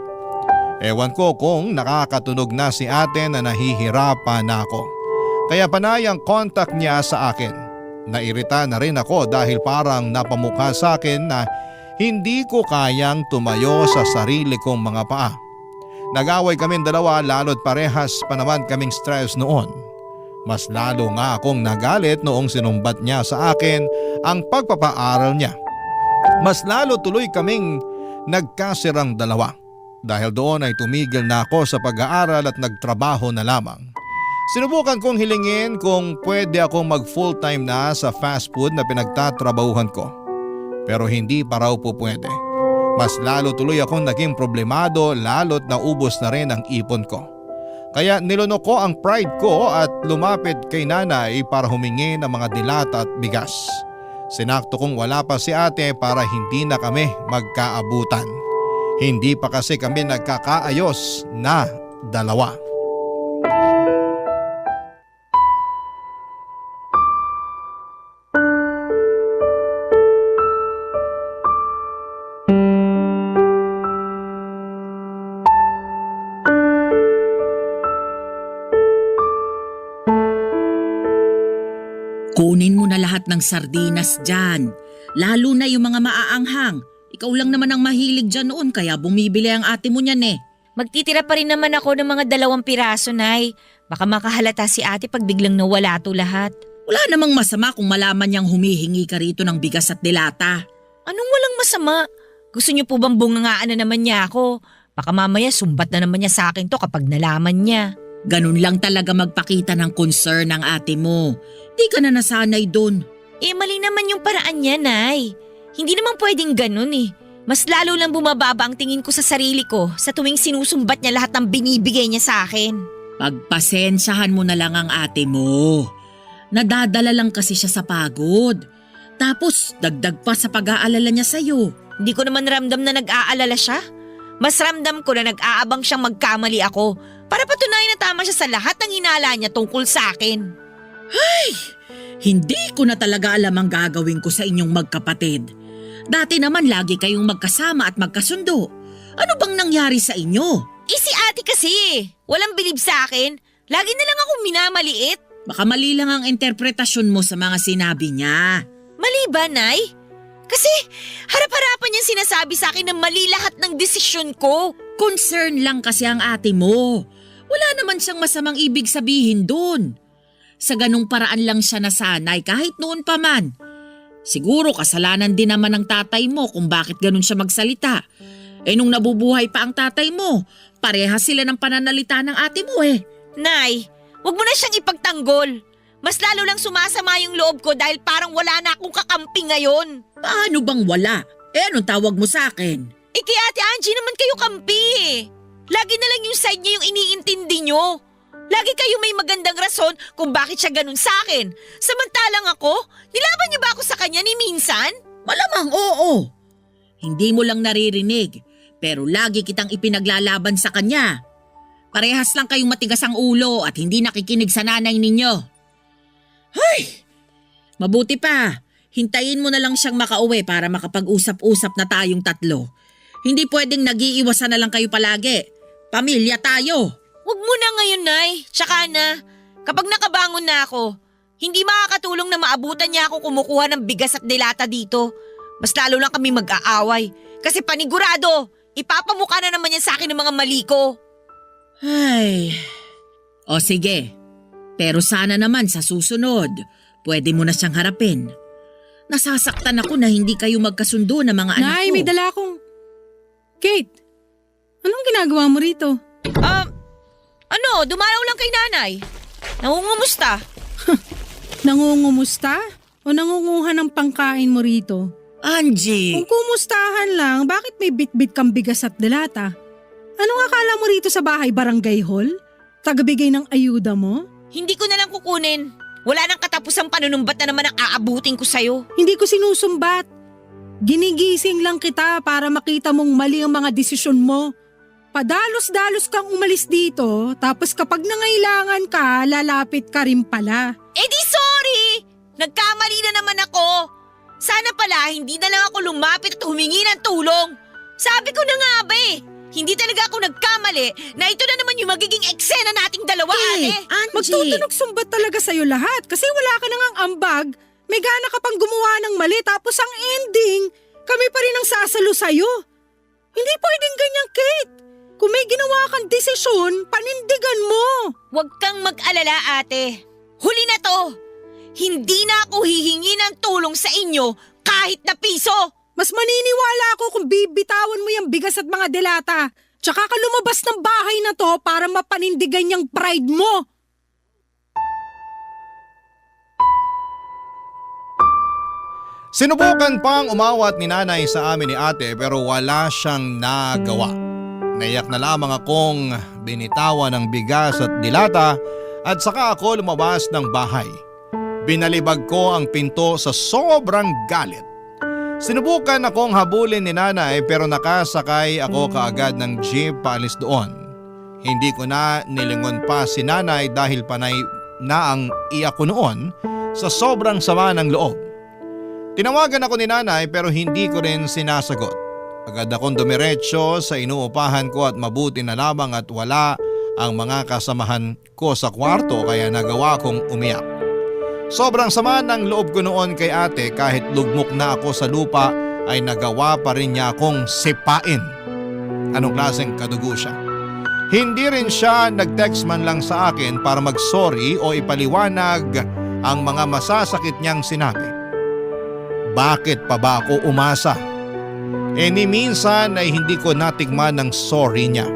Ewan ko kung nakakatunog na si ate na nahihirapan na ako. Kaya panay ang contact niya sa akin. Nairita na rin ako dahil parang napamukha sa akin na hindi ko kayang tumayo sa sarili kong mga paa. Nag-away kaming dalawa lalo't parehas pa naman kaming stress noon. Mas lalo nga akong nagalit noong sinumbat niya sa akin ang pagpapaaral niya. Mas lalo tuloy kaming nagkasirang dalawa. Dahil doon ay tumigil na ako sa pag-aaral at nagtrabaho na lamang. Sinubukan kong hilingin kung pwede akong mag full-time na sa fast food na pinagtatrabahuhan ko. Pero hindi pa raw po pwede. Mas lalo tuloy akong naging problemado lalo't naubos na rin ang ipon ko. Kaya nilunok ko ang pride ko at lumapit kay nanay para humingi ng mga dilata at bigas. Sinakto kong wala pa si ate para hindi na kami magkaabutan. Hindi pa kasi kami nagkakaayos na dalawa. Kunin mo na lahat ng sardinas dyan. Lalo na yung mga maaanghang. Ikaw lang naman ang mahilig dyan noon kaya bumibili ang ate mo niyan eh. Magtitira pa rin naman ako ng mga 2 piraso, Nay. Baka makahalata si ate pag biglang nawala to lahat. Wala namang masama kung malaman niyang humihingi ka rito ng bigas at dilata. Anong walang masama? Gusto niyo po bang bungangaan na naman niya ako? Baka mamaya sumbat na naman niya sa akin to kapag nalaman niya. Ganun lang talaga magpakita ng concern ng ate mo. Di ka na nasanay doon. Mali naman yung paraan niya, Nay. Hindi naman pwedeng ganun eh. Mas lalo lang bumababa ang tingin ko sa sarili ko sa tuwing sinusumbat niya lahat ng binibigay niya sa akin. Pagpasensyahan mo na lang ang ate mo. Nadadala lang kasi siya sa pagod. Tapos dagdag pa sa pag-aalala niya sa'yo. Hindi ko naman ramdam na nag-aalala siya. Mas ramdam ko na nag-aabang siyang magkamali ako para patunayan na tama siya sa lahat ng hinala niya tungkol sa akin. Ay! Hindi ko na talaga alam ang gagawin ko sa inyong magkapatid. Dati naman lagi kayong magkasama at magkasundo. Ano bang nangyari sa inyo? Si ate kasi, walang bilib sa akin. Lagi na lang akong minamaliit. Baka mali lang ang interpretasyon mo sa mga sinabi niya. Mali ba, Nay? Kasi harap-harapan niyang sinasabi sa akin na mali lahat ng desisyon ko. Concern lang kasi ang ate mo. Wala naman siyang masamang ibig sabihin doon. Sa ganung paraan lang siya nasanay kahit noon pa man. Siguro kasalanan din naman ng tatay mo kung bakit ganun siya magsalita. Nung nabubuhay pa ang tatay mo, pareha sila ng pananalita ng ate mo eh. Nay, wag mo na siyang ipagtanggol. Mas lalo lang sumasama yung loob ko dahil parang wala na akong kakampi ngayon. Paano bang wala? Anong tawag mo sa akin? Kay Ate Angie naman kayo kampi eh. Lagi na lang yung side niya yung iniintindi nyo. Lagi kayo may magandang rason kung bakit siya ganun sa akin. Samantalang ako, nilaban niyo ba ako sa kanya ni minsan? Malamang oo. Hindi mo lang naririnig, pero lagi kitang ipinaglalaban sa kanya. Parehas lang kayong matigas ang ulo at hindi nakikinig sa nanay ninyo. Ay! Mabuti pa, hintayin mo na lang siyang makauwi para makapag-usap-usap na tayong tatlo. Hindi pwedeng nag-iiwasan na lang kayo palagi. Pamilya tayo. Huwag mo na ngayon, Nay. Tsaka na, kapag nakabangon na ako, hindi makakatulong na maabutan niya ako kumukuha ng bigas at dilata dito. Mas lalo lang kami mag-aaway. Kasi panigurado, ipapamukha na naman yan sa akin ng mga mali ko. Ay. O sige, pero sana naman sa susunod, pwede mo na siyang harapin. Nasasaktan ako na hindi kayo magkasundo ng mga anak Nay, ko. may dala akong... Kate, anong ginagawa mo rito? Dumalaw lang kay nanay. Nangungumusta? Nangungumusta? O nangunguha ng pangkain mo rito? Angie! Kung kumustahan lang, bakit may bit-bit kang bigas at delata? Anong akala mo rito sa bahay barangay hall? Tagabigay ng ayuda mo? Hindi ko na lang kukunin. Wala nang katapusang panunumbat na naman ang aabutin ko sa'yo. Hindi ko sinusumbat. Ginigising lang kita para makita mong mali ang mga desisyon mo. Padalos-dalos kang umalis dito, tapos kapag nangailangan ka, lalapit ka rin pala. Eh di sorry! Nagkamali na naman ako. Sana pala hindi na lang ako lumapit at humingi ng tulong. Sabi ko na nga ba hindi talaga ako nagkamali na ito na naman yung magiging eksena nating dalawa, ate. Angie! Magtutunog sumbat talaga sa'yo lahat kasi wala ka nang ambag. May gana ka pang gumawa ng mali tapos ang ending, kami pa rin ang sasalo sa'yo. Hindi pwedeng ganyan, Kate. Kung may ginawa kang desisyon, panindigan mo. Huwag kang mag-alala, ate. Huli na to. Hindi na ako hihingi ng tulong sa inyo kahit na piso. Mas maniniwala ako kung bibitawan mo yung bigas at mga delata. Tsaka ka lumabas ng bahay na to para mapanindigan yung pride mo. Sinubukan pang umawat ni nanay sa amin ni ate pero wala siyang nagawa. Naiyak na lamang akong binitawan ng bigas at dilata at saka ako lumabas ng bahay. Binalibag ko ang pinto sa sobrang galit. Sinubukan akong habulin ni nanay pero nakasakay ako kaagad ng jeep paalis doon. Hindi ko na nilingon pa si nanay dahil panay na ang iyak ko noon sa sobrang sama ng loob. Tinawagan ako ni nanay pero hindi ko rin sinasagot. Agad akong dumiretso sa inuupahan ko at mabuti na lamang at wala ang mga kasamahan ko sa kwarto kaya nagawa kong umiyak. Sobrang sama ng loob ko noon kay ate kahit lugmok na ako sa lupa ay nagawa pa rin niya akong sipain. Anong klaseng kadugo siya? Hindi rin siya nag-text man lang sa akin para mag-sorry o ipaliwanag ang mga masasakit niyang sinabi. Bakit pa ba ako umasa? Ni minsan ay hindi ko natikman ng sorry niya.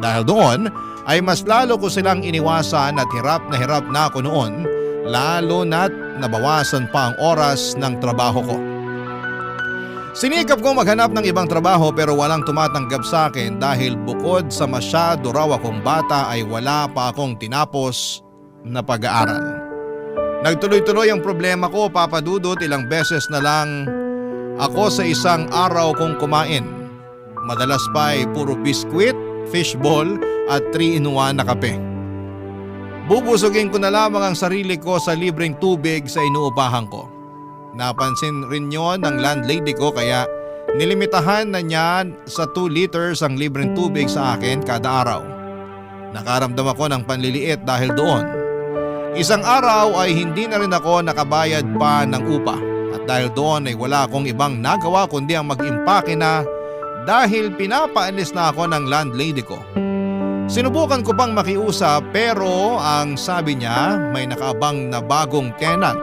Dahil doon ay mas lalo ko silang iniwasan at hirap na ako noon, lalo na't nabawasan pa ang oras ng trabaho ko. Sinikap ko maghanap ng ibang trabaho pero walang tumatanggap sa akin dahil bukod sa masyado raw akong bata ay wala pa akong tinapos na pag-aaral. Nagtuloy-tuloy ang problema ko, Papa Dudut, ilang beses na lang ako sa isang araw kong kumain. Madalas pa ay puro biskwit, fishball at 3-in-1 na kape. Bubusugin ko na lamang ang sarili ko sa libreng tubig sa inuupahan ko. Napansin rin yon ng landlady ko kaya nilimitahan na niya sa 2 liters ang libreng tubig sa akin kada araw. Nakaramdam ako ng panliliit dahil doon. Isang araw ay hindi na rin ako nakabayad pa ng upa at dahil doon ay wala akong ibang nagawa kundi ang mag-impake na dahil pinapaalis na ako ng landlady ko. Sinubukan ko pang makiusap pero ang sabi niya may nakaabang na bagong tenant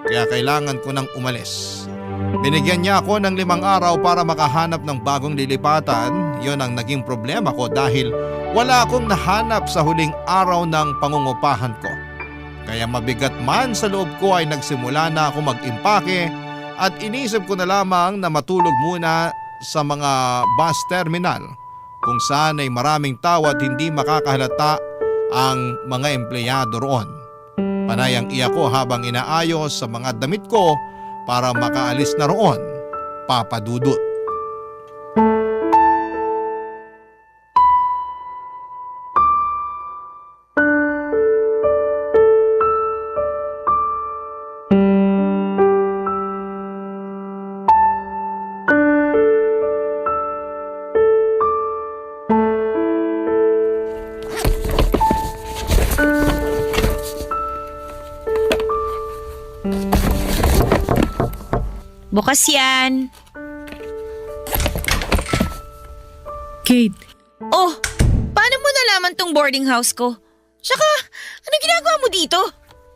kaya kailangan ko nang umalis. Binigyan niya ako ng 5 araw para makahanap ng bagong lilipatan. Yon ang naging problema ko dahil wala akong nahanap sa huling araw ng pangungupahan ko. Kaya mabigat man sa loob ko ay nagsimula na ako mag-impake at inisip ko na lamang na matulog muna sa mga bus terminal kung saan ay maraming tao at hindi makakahalata ang mga empleyado roon. Panay ang iyak ko habang inaayos sa mga damit ko para makaalis na roon. Papa Dudut. Bukas yan. Kate, Oh, paano mo nalaman tong boarding house ko? Tsaka, ano ginagawa mo dito?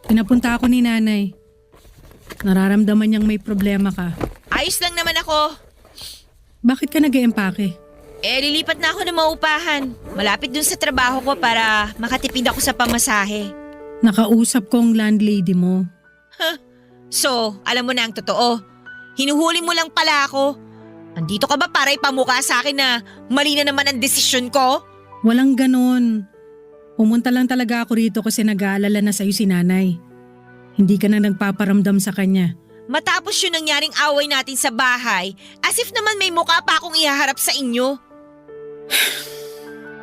pinapunta ako ni nanay. Nararamdaman niyang may problema ka. Ayos lang naman ako. Bakit ka nag-eempake? Lilipat na ako ng maupahan. Malapit dun sa trabaho ko para makatipid ako sa pamasahe. Nakausap ko ang landlady mo. So, alam mo na ang totoo. Hinuhuli mo lang pala ako. Andito ka ba para ipamukha sa akin na mali na naman ang desisyon ko? Walang ganon. Pumunta lang talaga ako rito kasi nag-aalala na sa'yo si nanay. Hindi ka na nagpaparamdam sa kanya. Matapos yung nangyaring away natin sa bahay, as if naman may mukha pa akong ihaharap sa inyo.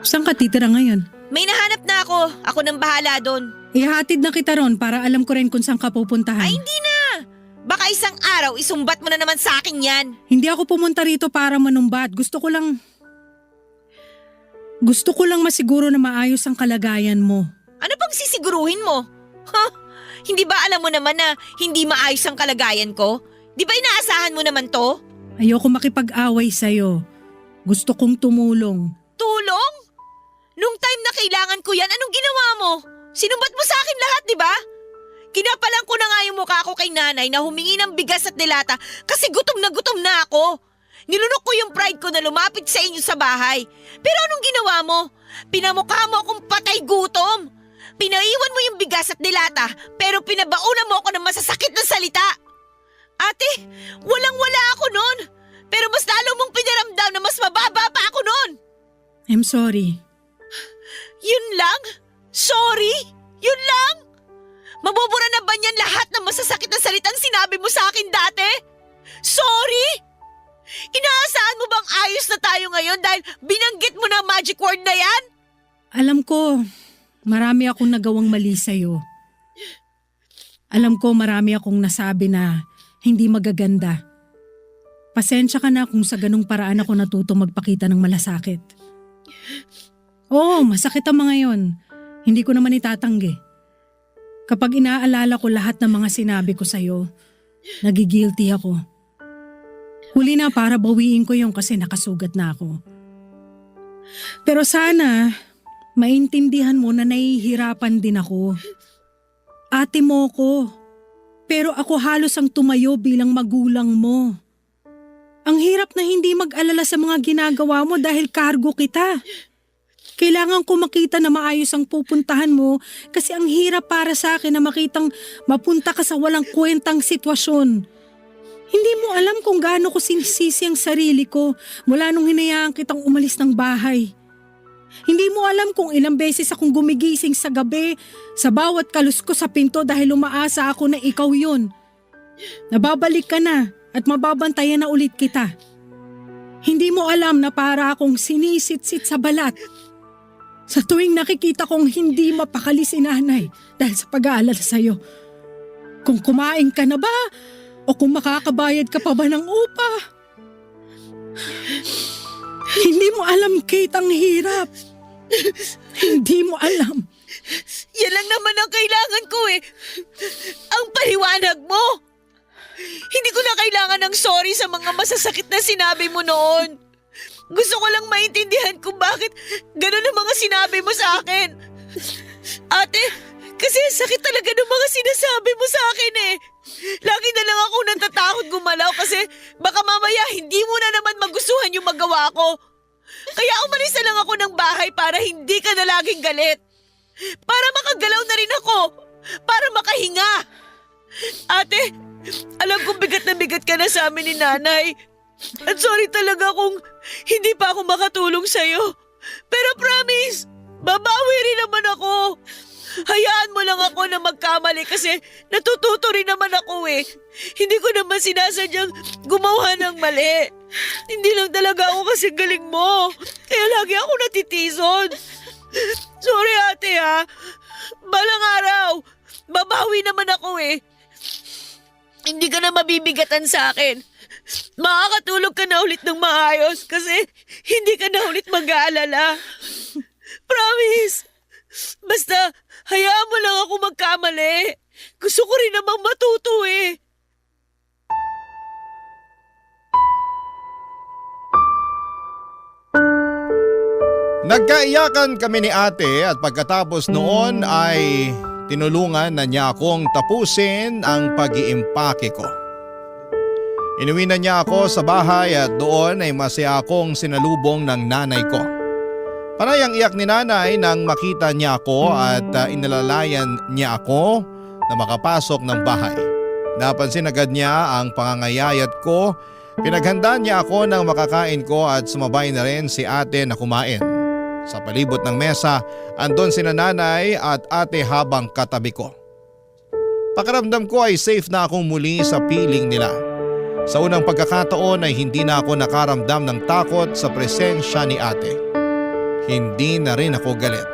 Saan ka titira ngayon? May nahanap na ako. Ako nang bahala doon. Ihatid na kita ron para alam ko rin kung saan ka pupuntahan. Ay, hindi na! Baka isang araw isumbat mo na naman sa akin yan. Hindi ako pumunta rito para manumbat. Gusto ko lang masiguro na maayos ang kalagayan mo. Ano pang sisiguruhin mo? Hindi ba alam mo naman na hindi maayos ang kalagayan ko? Di ba inaasahan mo naman to? Ayoko makipag-away sa'yo. Gusto kong tumulong. Tulong? Nung time na kailangan ko yan, anong ginawa mo? Sinumbat mo sa akin lahat, di ba? Kinapalan ko na nga yung mukha ko kay nanay na humingi ng bigas at dilata kasi gutom na ako. Nilunok ko yung pride ko na lumapit sa inyo sa bahay. Pero anong ginawa mo? Pinamukha mo akong patay gutom. Pinaiwan mo yung bigas at dilata pero pinabauna mo ako ng masasakit na salita. Ate, walang-wala ako nun. Pero mas lalo mong pinaramdam na mas mababa pa ako nun. I'm sorry. Yun lang? Sorry? Yun lang? Mabubura na ba niyan lahat ng masasakit na salitang sinabi mo sa akin dati? Sorry? Inaasahan mo bang ayos na tayo ngayon dahil binanggit mo na magic word na yan? Alam ko, marami akong nagawang mali sa'yo. Alam ko marami akong nasabi na hindi magaganda. Pasensya ka na kung sa ganung paraan ako natuto magpakita ng malasakit. Oo, masakit ang mga yon. Hindi ko naman itatanggi. Kapag inaalala ko lahat ng mga sinabi ko sa'yo, nagigilty ako. Huli na para bawiin ko yung kasi nakasugat na ako. Pero sana, maintindihan mo na nahihirapan din ako. Ate mo ko, pero ako halos ang tumayo bilang magulang mo. Ang hirap na hindi mag-alala sa mga ginagawa mo dahil kargo kita. Kailangan ko makita na maayos ang pupuntahan mo kasi ang hirap para sa akin na makitang mapunta ka sa walang kwentang sitwasyon. Hindi mo alam kung gaano ko sinisisi ang sarili ko mula nung hinayaan kitang umalis ng bahay. Hindi mo alam kung ilang beses akong gumigising sa gabi sa bawat kalus ko sa pinto dahil umaasa ako na ikaw yun. Nababalik ka na at mababantayan na ulit kita. Hindi mo alam na para akong sinisit-sit sa balat. Sa tuwing nakikita kong hindi mapakali si nanay dahil sa pag-aalala sa'yo. Kung kumain ka na ba o kung makakabayad ka pa ba ng upa. Hindi mo alam, Kate, ang hirap. Hindi mo alam. Yan lang naman ang kailangan ko eh. Ang paliwanag mo. Hindi ko na kailangan ng sorry sa mga masasakit na sinabi mo noon. Gusto ko lang maintindihan kung bakit ganun ang mga sinabi mo sa akin. Ate, kasi sakit talaga ng mga sinasabi mo sa akin eh. Lagi na lang ako natatakot gumalaw kasi baka mamaya hindi mo na naman magustuhan yung magawa ko. Kaya umalis na lang ako ng bahay para hindi ka na laging galit. Para makagalaw na rin ako. Para makahinga. Ate, alam kong bigat na bigat ka na sa amin ni nanay. At sorry talaga kung hindi pa ako makatulong sa'yo. Pero promise, babawi rin naman ako. Hayaan mo lang ako na magkamali kasi natututo rin naman ako eh. Hindi ko naman sinasadyang gumawa ng mali. Hindi lang talaga ako kasi galing mo. Kaya lagi ako natitison. Sorry ate ha. Balang araw, babawi naman ako eh. Hindi ka na mabibigatan sa akin. Makakatulog ka na ulit ng maayos kasi hindi ka na ulit mag-aalala. Promise. Basta, hayaan mo lang ako magkamali. Gusto ko rin namang matuto eh. Nagkaiyakan kami ni ate at pagkatapos noon ay tinulungan na niya akong tapusin ang pag-iimpake ko. Inuwi na niya ako sa bahay at doon ay masaya akong sinalubong ng nanay ko. Panay ang iyak ni nanay nang makita niya ako at inalalayan niya ako na makapasok ng bahay. Napansin agad niya ang pangangayayat ko. Pinaghandaan niya ako ng makakain ko at sumabay na rin si ate na kumain. Sa palibot ng mesa, andon sina nanay at ate habang katabi ko. Pakiramdam ko ay safe na akong muli sa piling nila. Sa unang pagkakataon ay hindi na ako nakaramdam ng takot sa presensya ni ate. Hindi na rin ako galit.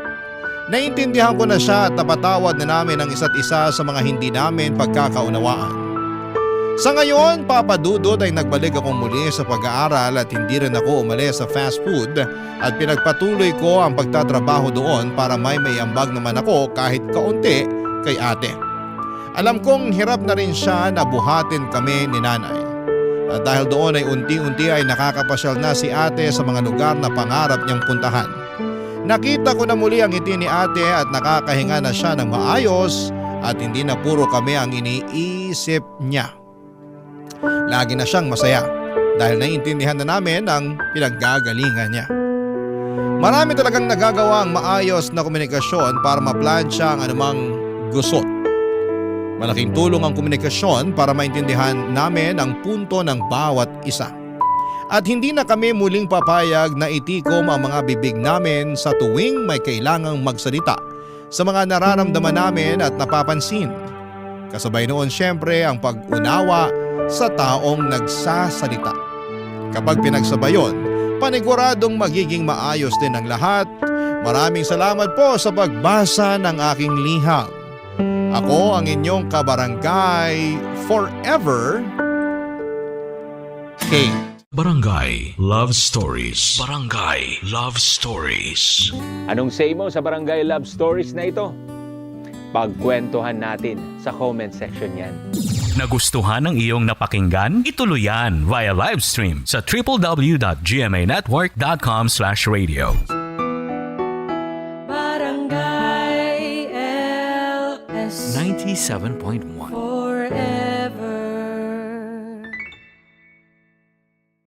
Naintindihan ko na siya at napatawad na namin ang isa't isa sa mga hindi namin pagkakaunawaan. Sa ngayon, Papa Dudut ay nagbalik akong muli sa pag-aaral at hindi rin ako umalis sa fast food at pinagpatuloy ko ang pagtatrabaho doon para may ambag naman ako kahit kaunti kay ate. Alam kong hirap na rin siya na buhatin kami ni nanay. At dahil doon ay unti-unti ay nakakapasyal na si ate sa mga lugar na pangarap niyang puntahan. Nakita ko na muli ang ngiti ni ate at nakakahinga na siya ng maayos at hindi na puro kami ang iniisip niya. Lagi na siyang masaya dahil naiintindihan na namin ang pinaggagalingan niya. Marami talagang nagagawa ang maayos na komunikasyon para maplansya ang anumang gusot. Malaking tulong ang komunikasyon para maintindihan namin ang punto ng bawat isa. At hindi na kami muling papayag na itikom ang mga bibig namin sa tuwing may kailangang magsalita sa mga nararamdaman namin at napapansin. Kasabay noon siyempre ang pag-unawa sa taong nagsasalita. Kapag pinagsabayon, paniguradong magiging maayos din ang lahat. Maraming salamat po sa pagbasa ng aking liham. Ako ang inyong kabarangay forever, Kate. Barangay Love Stories. Barangay Love Stories. Anong say mo sa Barangay Love Stories na ito? Pagkwentuhan natin sa comment section yan. Nagustuhan ng iyong napakinggan? Ituloy yan via live stream sa www.gmanetwork.com/radio. Barangay LS 97.1 forever.